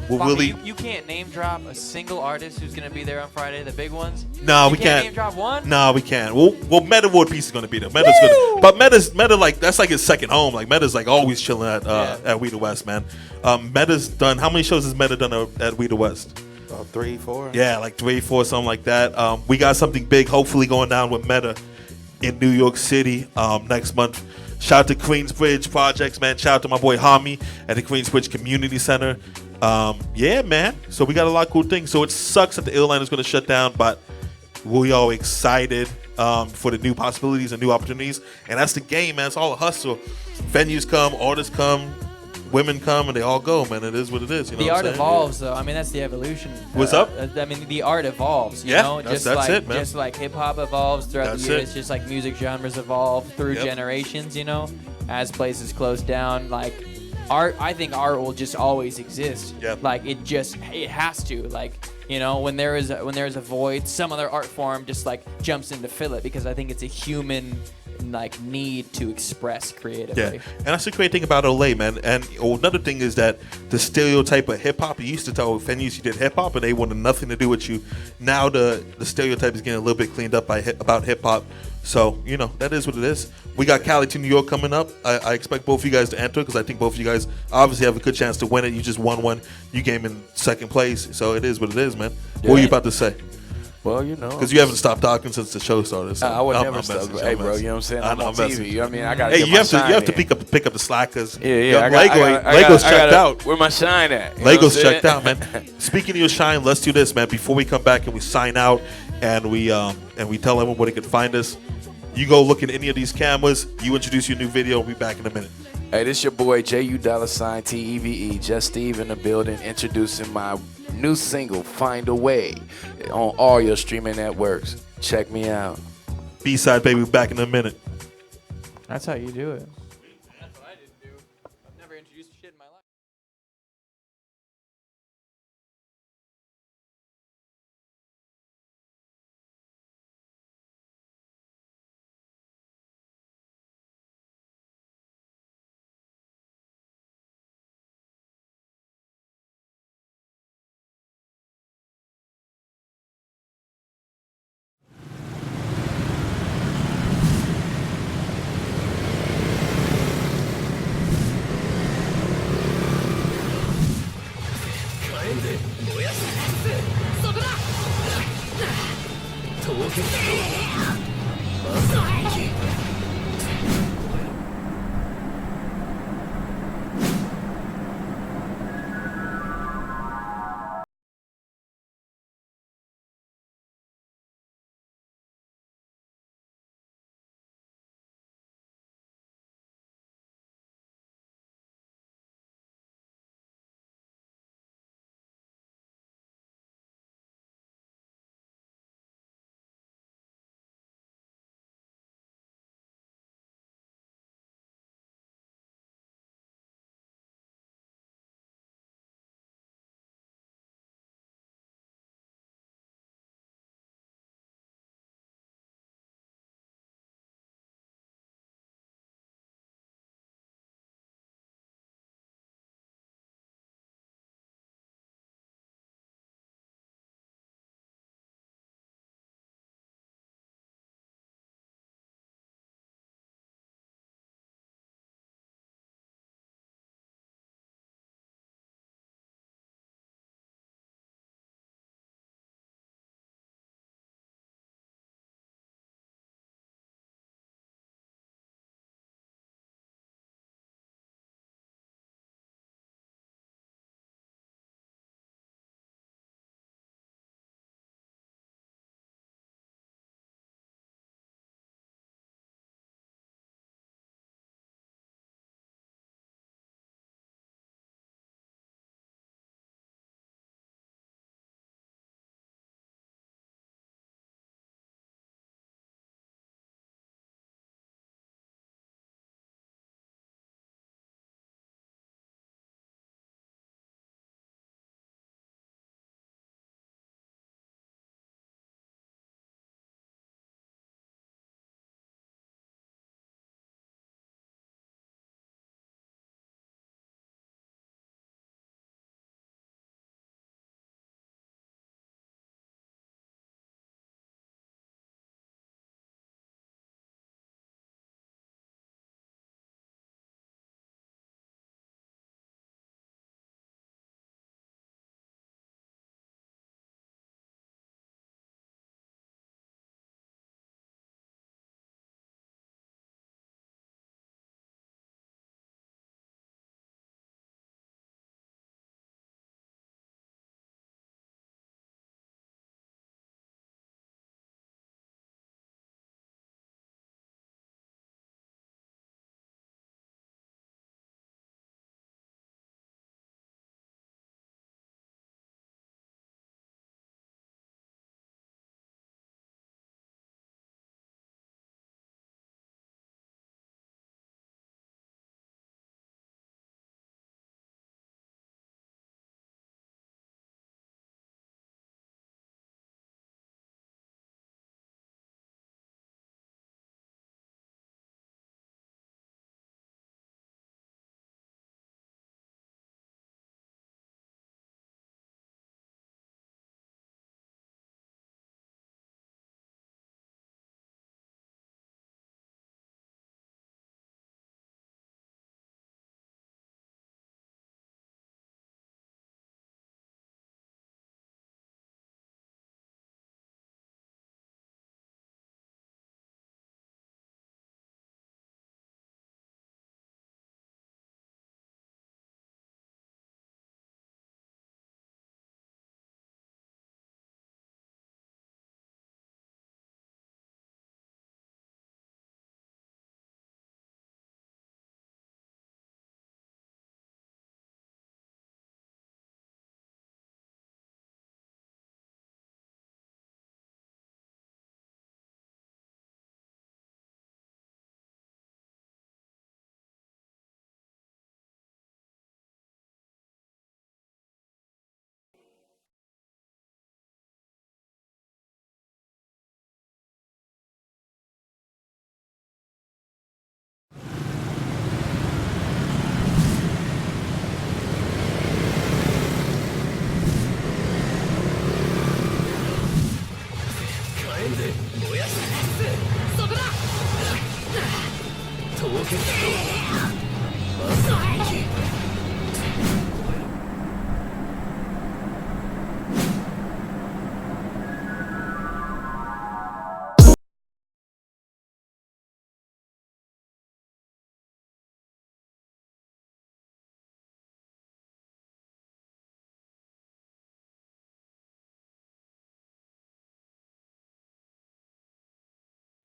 We're Bobby, really you can't name drop a single artist who's gonna be there on Friday, the big ones. no, You we can't can't. name drop one? No, we can't. Well, Meta World Peace is gonna be there. Meta's good, but Meta like that's like his second home. Like Meta's like always chilling at We the West, man. Meta's done. How many shows has Meta done at We the West? About 3, 4. Yeah, like 3, 4, something like that. We got something big, hopefully going down with Meta in New York City next month. Shout out to Queensbridge Projects, man. Shout out to my boy Hami at the Queensbridge Community Center. Yeah, man. So we got a lot of cool things. So it sucks that the airline is going to shut down, but we are excited for the new possibilities and new opportunities. And that's the game, man. It's all a hustle. Venues come, artists come, women come, and they all go, man. It is what it is. You know The what art I'm saying? evolves, though. I mean, that's the evolution. What's up? I mean, the art evolves. You Yeah, know? that's like, it, man. Just like hip hop evolves throughout That's the years, it. just like music genres evolve through Yep. generations. You know, as places close down, like art. I think art will just always exist. Yep. Like it has to. Like you know, when there is a void, some other art form just like jumps in to fill it because I think it's a human like need to express creatively. Yeah, and that's the great thing about LA, man. And another thing is that the stereotype of hip hop, you used to tell venues you did hip hop and they wanted nothing to do with you. Now the stereotype is getting a little bit cleaned up about hip hop. So, you know, that is what it is. We got Cali to New York coming up. I expect both of you guys to enter because I think both of you guys obviously have a good chance to win it. You just won one. You came in second place. So it is what it is, man. What were you about to say? Well, you know. Because you haven't stopped talking since the show started. So I would I'm never stop. messing. Hey, bro, you know what I'm saying? I'm on TV. You know what I mean? I got Hey, you have to pick up the slack because Lego's checked out. Where my shine at? Lego's checked out, man. Speaking of your shine, let's do this, man. Before we come back and we sign out and we and we tell everyone where they could find us. You go look at any of these cameras, you introduce your new video, we'll be back in a minute. Hey, this your boy JU$TEVE, Just Steve in the building, introducing my new single, Find a Way, on all your streaming networks. Check me out. B-side, baby, back in a minute. That's how you do it. That's what I didn't do. I've never introduced shit in my life.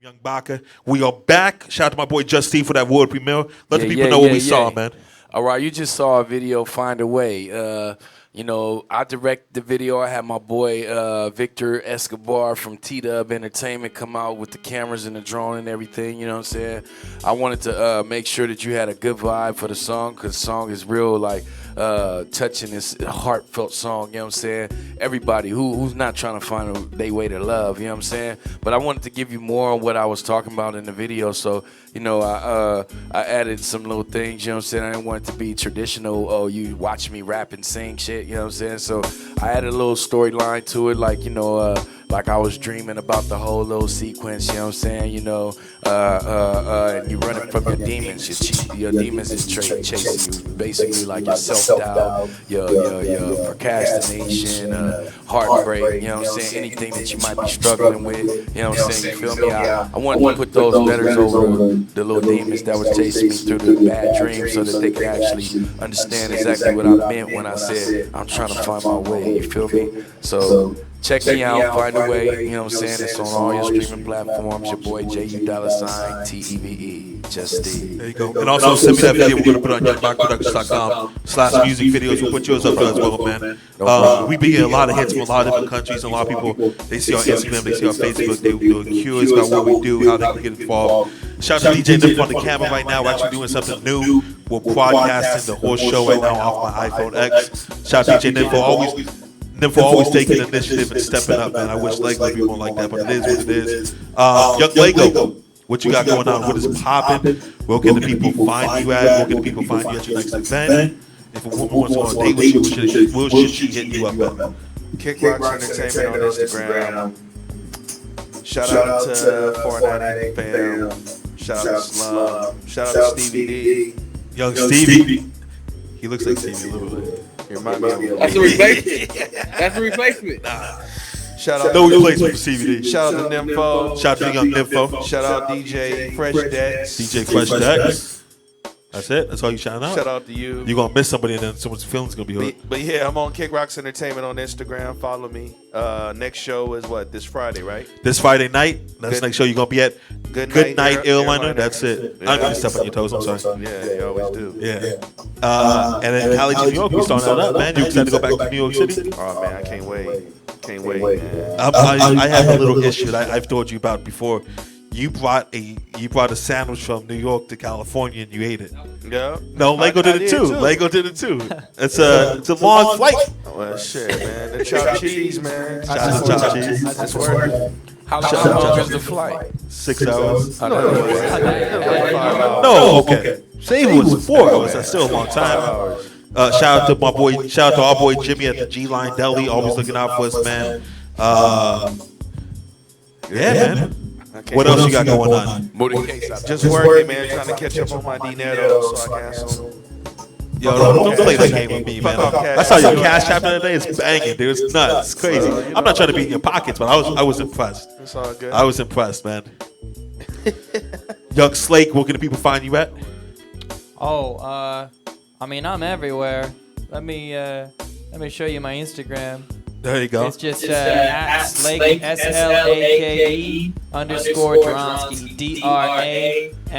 Young Baca. We are back. Shout out to my boy Just Steve for that world premiere. Let the people know what we saw, man. All right, you just saw a video, Find a Way. You know, I directed the video. I had my boy Victor Escobar from T-Dub Entertainment come out with the cameras and the drone and everything, you know what I'm saying? I wanted to make sure that you had a good vibe for the song, because the song is real, like, touching, this heartfelt song, you know what I'm saying? Everybody who's not trying to find their way to love, you know what I'm saying? But I wanted to give you more on what I was talking about in the video, so, you know, I added some little things, you know what I'm saying? I didn't want it to be traditional, oh, you watch me rap and sing shit, you know what I'm saying? So I added a little storyline to it, like, you know, like I was dreaming about the whole little sequence, you know what I'm saying? You know, and you running from your demons. Your demons is chasing you, basically like your self-doubt, your procrastination, heartbreak, you know what I'm saying? Anything that you might be struggling with, you know what I'm saying? You feel me? I wanted to put those letters over the little demons that was chasing me through the bad dreams, so that they could actually understand exactly what I meant when I said I'm trying to find my way, you feel me? So check me out, Find a Way, you know what I'm saying? It's on all your streaming platforms. Your boy JU$TEVE, Just Steve. There you go. And also send me that video. We're going to put it on youngbackproductions.com/music videos. We'll put yours up there as well, man. We be getting a lot of hits from a lot of different countries. And a lot of people, they see our Instagram, they see our Facebook. They're curious about what we do, how they can get involved. Shout out to DJ Nip on the camera right now. We're actually doing something new. We're broadcasting the whole show right now off my iPhone X. Shout out to DJ Nip for always taking initiative and stepping up, man. I wish Leggo would be more like that, but it is what it is. Young Leggo, what you got going on? What is popping? Where can the people find you at? Where can the people find you at your next event? If a woman wants to go on a date with you, where should she hit you up at? Kickbox Entertainment on Instagram. Shout out to 498 fam. Shout out to Slum. Shout out to Stevie D. Young Stevie. He looks like Stevie a little bit. Remind me of That's a replacement. That's a replacement. Shout out No replacement for CVD. Shout out to Nympho. Shout out to Young Nympho. Shout out DJ Fresh Dex. DJ Fresh Dex. That's it. That's all you shouting out. Shout out to you. You're gonna miss somebody, and then someone's feelings gonna be hurt. But yeah, I'm on Kick Rocks Entertainment on Instagram. Follow me. Next show is what? This Friday, right? This Friday night. That's the next show you're gonna be at. Good night, Airliner. That's it. Yeah. I'm gonna step on your toes. I'm sorry. Yeah, you always do. Yeah. And then College New York, we starting that up, man. You excited to go back to New York City? Oh man, I can't wait. Can't wait, man. I have a little issue that I've told you about before. You brought a sandwich from New York to California and you ate it. Yeah. No, Leggo did it too. Leggo did it too. It's a long flight. Well, shit, man. The chopped cheese, man. Shout out to chopped cheese. That's worth it. How long is the flight? 6 hours. No, Okay. Say it was 4 hours. That's still a long time. Shout out to our boy Jimmy at the G Line Deli, always looking out for us, man. Yeah, man. What else you got going on? Just working, man. Trying to catch up on my dinero so I can have some. Yo, don't play that game with me, man. I saw your cash app the other day. It's banging, dude. It's nuts. It's crazy. I'm not trying to be in your pockets, but I was impressed. It's all good. I was impressed, man. Young Slake, where can the people find you at? I mean, I'm everywhere. Let me show you my Instagram. There you go. It's just at Slake SLAKE _Dransky DRANSKY. I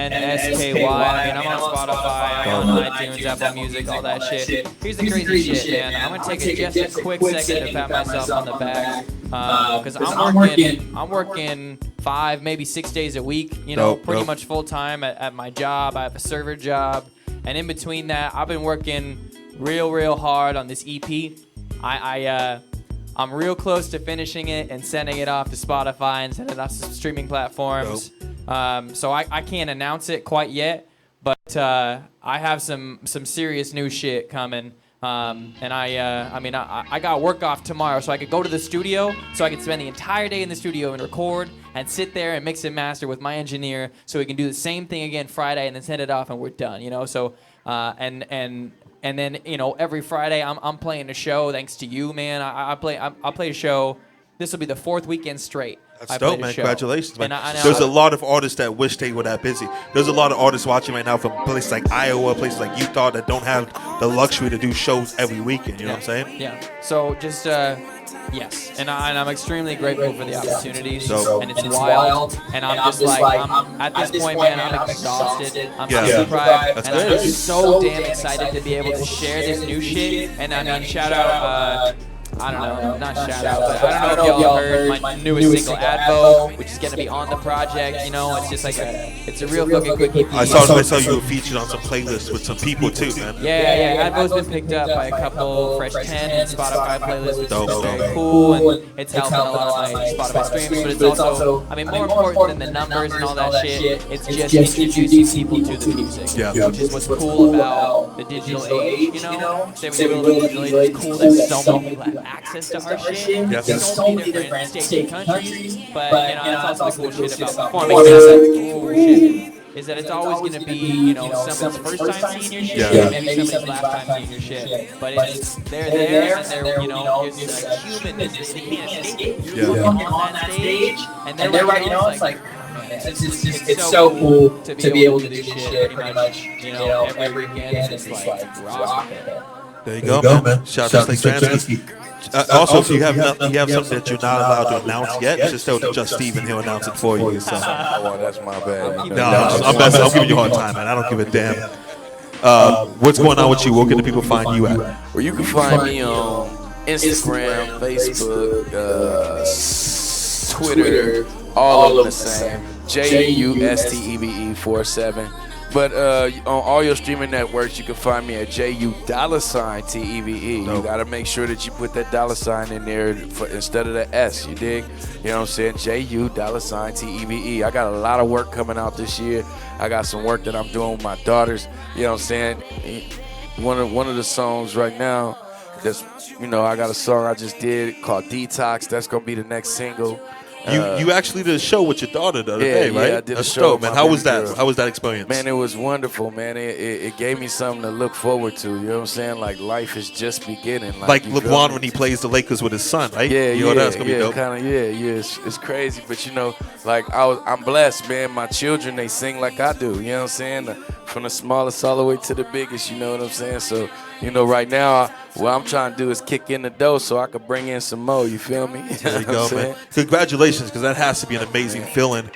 mean, I'm on Spotify, I'm on iTunes, Apple Music, all that shit. Here's the crazy shit, man. I'm gonna take just a quick second to pat myself on the back, because I'm working 5, maybe 6 days a week. You know, pretty much full time at my job. I have a server job, and in between that, I've been working real hard on this EP. I'm real close to finishing it and sending it off to Spotify and sending it off to some streaming platforms. So I can't announce it quite yet, but I have some serious new shit coming. And I got work off tomorrow, so I could go to the studio, so I could spend the entire day in the studio and record and sit there and mix and master with my engineer, so we can do the same thing again Friday and then send it off and we're done. You know, so and then, you know, every Friday I'm playing a show thanks to you, man. I play a show. This will be the 4th weekend straight. That's I dope, played a man. show. Congratulations, man. And There's a lot of artists that wish they were that busy. There's a lot of artists watching right now from places like Iowa, places like Utah that don't have the luxury to do shows every weekend. You know what I'm saying? Yeah. So just yes, and I'm extremely grateful for the opportunities, So- and it's wild, and I'm just like, I'm at this point, man, I'm exhausted, I'm Yeah. sleep deprived, That's and I'm good. just so damn excited to be able to share this new shit, and I mean, shout out, I don't know, not shout out, but I don't know if y'all heard my newest single, Advo, which is gonna be on the project. You know, it's just like it's a real fucking quick EP. I saw you were featured on some playlists with some people too, man. Yeah. Advo's been picked up by a couple Fresh 10 and Spotify playlists, which Dope, is dope. very cool, and it's helping a lot of my Spotify streams. But it's also, I mean, more important than the numbers and all that shit, it's just introducing people to the music, Yeah. which is what's cool about the digital age. You know, say we live in the digital age, it's cool that so many people have access to our shit. Yes. There's so many different states and countries, but you know, that's also the cool shit about performing. Oh shit. Is that it's always going to be, you know, someone's first time seeing your shit, Yeah. and maybe somebody's last time seeing your shit. But it's they're there, and they're, you know, it's like humanness. They can't escape. You're Yeah. fucking on that stage, and they're right, you know, it's like, It's so cool to be able to do this shit pretty much, you know, every weekend. It's just like rock. There you go, man. Shout out to Slake Dransky. Also, if you have something that you're not allowed to announce yet, just tell Just Steven, he'll announce it for you. So. Oh, that's my bad. No, I'm giving you a hard time, man. I don't give a damn. What's going on with you? Where can the people find you at? Well, you can find me on Instagram, Facebook, Twitter, all of them the same. JUSTEVE47. But on all your streaming networks, you can find me at JU$TEVE. You got to make sure that you put that $ in there instead of the S, you dig? You know what I'm saying? JU$TEVE. I got a lot of work coming out this year. I got some work that I'm doing with my daughters. You know what I'm saying? One of the songs right now, that's, you know, I got a song I just did called Detox. That's going to be the next single. You actually did a show with your daughter the other day, right? Yeah, I did That's a show. dope, man. How was that? How was that experience? Man, it was wonderful, man. It gave me something to look forward to. You know what I'm saying? Like, life is just beginning. Like LeBron when he plays the Lakers with his son, right? Yeah, you know, that's gonna be dope. It's crazy, but you know, like I'm blessed, man. My children, they sing like I do. You know what I'm saying? From the smallest all the way to the biggest. You know what I'm saying? So, you know, right now, what I'm trying to do is kick in the dough so I could bring in some more. You feel me? There you go, man. Congratulations, because that has to be an amazing feeling.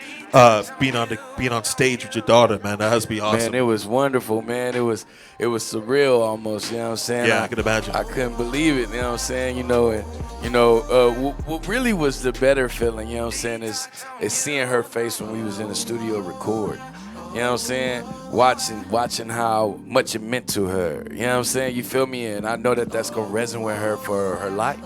Being on stage with your daughter, man. That has to be awesome. Man, it was wonderful, man. It was surreal almost. You know what I'm saying? Yeah, I can imagine. I couldn't believe it. You know what I'm saying? You know, and you know, what really was the better feeling, you know what I'm saying, is seeing her face when we was in the studio record. You know what I'm saying? Watching how much it meant to her. You know what I'm saying? You feel me? And I know that that's going to resonate with her for her life.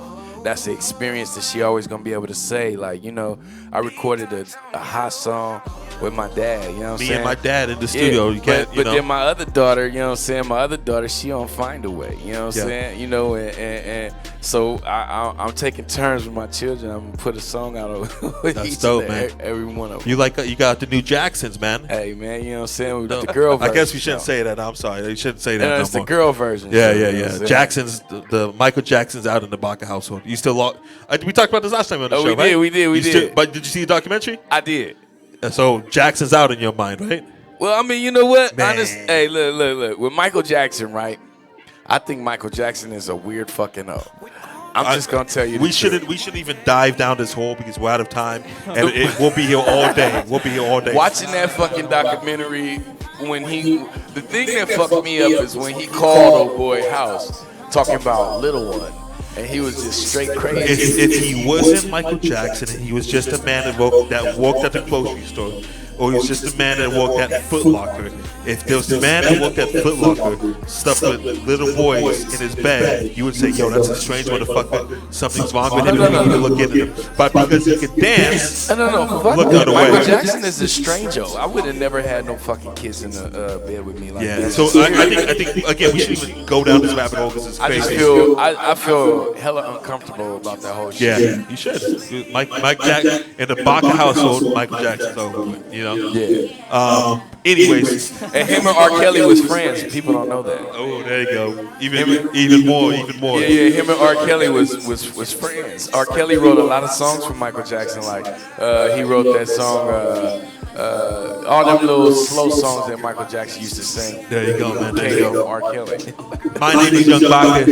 That's the experience that she always going to be able to say. Like, you know, I recorded a hot song with my dad. You know what I'm saying? Me and my dad in the studio. You can't, but then my other daughter, you know what I'm saying? My other daughter, she don't find a way. You know what I'm saying? You know, and so I'm taking turns with my children. I'm going to put a song out with That's each dope, and man. every one of them. You got the new Jacksons, man. Hey, man, you know what I'm saying? The girl version. I guess we shouldn't say that. I'm sorry. You shouldn't say that no it's more. the girl version. Yeah, you know yeah, what I'm yeah. saying? Jackson's, the Michael Jackson's out in the Baca household. You still lock. We talked about this last time on the show, right? We did. But did you see the documentary? I did. So Jackson's out in your mind, right? Well, I mean, you know what? Man. Hey, look. With Michael Jackson, right? I think Michael Jackson is a weird fucking up. I'm just gonna tell you. We shouldn't even dive down this hole because we're out of time, and we'll be here all day. Watching that fucking documentary, the thing that fucked me up is when he called old boy house talking about little one. And he was just straight crazy. If he wasn't Michael Jackson and he was just a man that walked at the grocery store, or he was just a man that walked at Foot Locker, if there was a man that walked at Foot Locker stuffed with little boys in his bed, you would say, yo, that's a strange motherfucker. Something's wrong with him. We need to look into him. But because he could dance, no. look the other way. Michael Jackson is a stranger. I would have never had no fucking kids in the bed with me like that. Yeah, so I think again, we shouldn't even go down this rabbit hole because it's crazy. I feel hella uncomfortable about that whole shit. Yeah, you should. Mike Jackson in the Baca household, Michael Jackson's over with, you know? Yeah. Anyways, And him and R. Kelly was friends. People don't know that. oh, there you go. Even more. Yeah, him and R. Kelly was friends. R. Kelly wrote a lot of songs for Michael Jackson. Like he wrote that song, all them little slow songs that Michael Jackson used to sing. There you go, man. There you Came go. from R. Kelly. My name is Young Baca.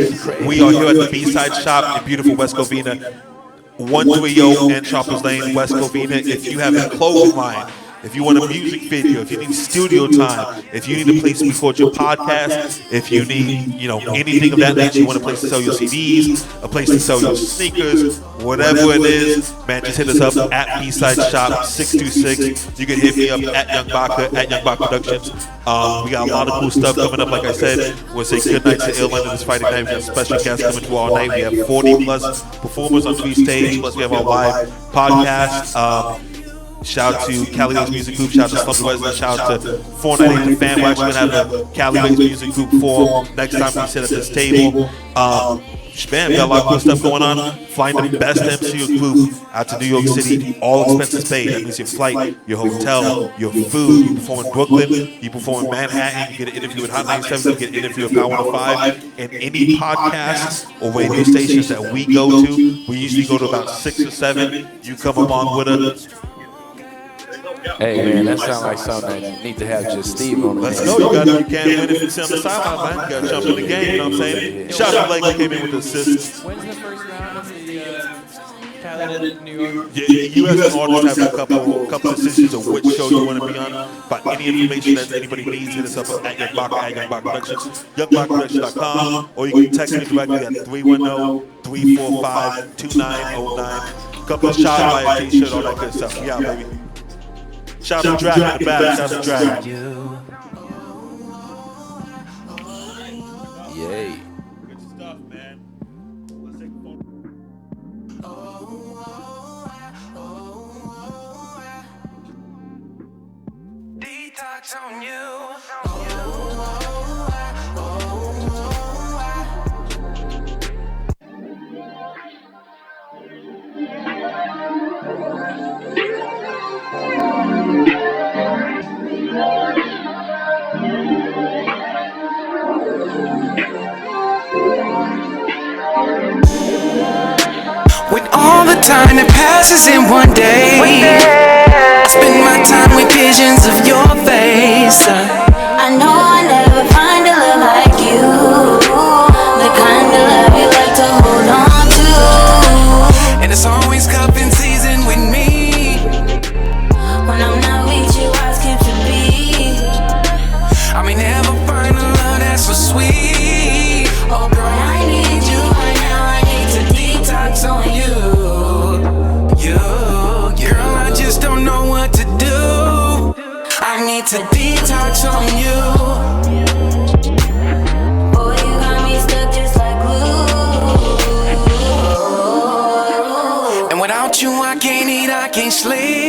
We are here at the B-Side Shop in beautiful West Covina, 130 and Choppers Lane, West Covina. If you have a clothing line, if you want a music video, if you need studio time, if you need a place to record your podcast, if you need, anything of that nature, you want a place to sell your CDs, a place to sell your sneakers, whatever it is, man, just hit us up at B-Side Shop 626. You can hit me up at Young Baca, at Young Baca Productions. We got a lot of cool stuff coming up. Like I said, we'll say good night to Ill London this Friday night. We got special guests coming through all night. We have 40 plus performers on three stage, plus we have our live podcast. Shout out to Cali-based music group. Shout out to Slumber Resident. Shout out to 498 The Fan. We're actually going to have a Cali-based music group for next time we sit at this table. Man, we got a lot of cool stuff going on. Flying the best MCU group out to New York City. All expenses paid. That means your flight, your hotel, your food. You perform in Brooklyn. You perform in Manhattan. You get an interview with Hot 97. You get an interview with Power 105. And any podcasts or radio stations that we go to, we usually go to about 6 or 7. You come along with us. Hey man, that sounds like something that you need to have just Steve on the Let's man. go. You can't win if you sit on the sideline, man. You got to jump in the game, you know what I'm saying? Shout out to Leggo, came in with the assist. When's the first round of the Cali New York? Yeah, you as an audience have a couple decisions of which show you want to be on. But any information that anybody needs, hit us up at Young Baca, at Young Baca Productions, YoungBacaProductions.com, or you can text me directly at 310-345-2909. Couple of shot by t-shirt, all that good stuff. We out, baby. Shout out to Drakk in the back. Shout out to Drakk. Yay. Good stuff, man. Let's take a photo. Detox on you. With all the time that passes in one day, I spend my time with visions of your face. I know I'll never find a love like you, the kind of love you like to hold on to. And it's always cuffing season with me. When I'm not with you, I skip to be. I may never find a love that's so sweet. Oh girl, I need you right now. I need to detox on you. Girl, I just don't know what to do. I need to detox on you. Boy, you got me stuck just like glue. And without you, I can't eat, I can't sleep.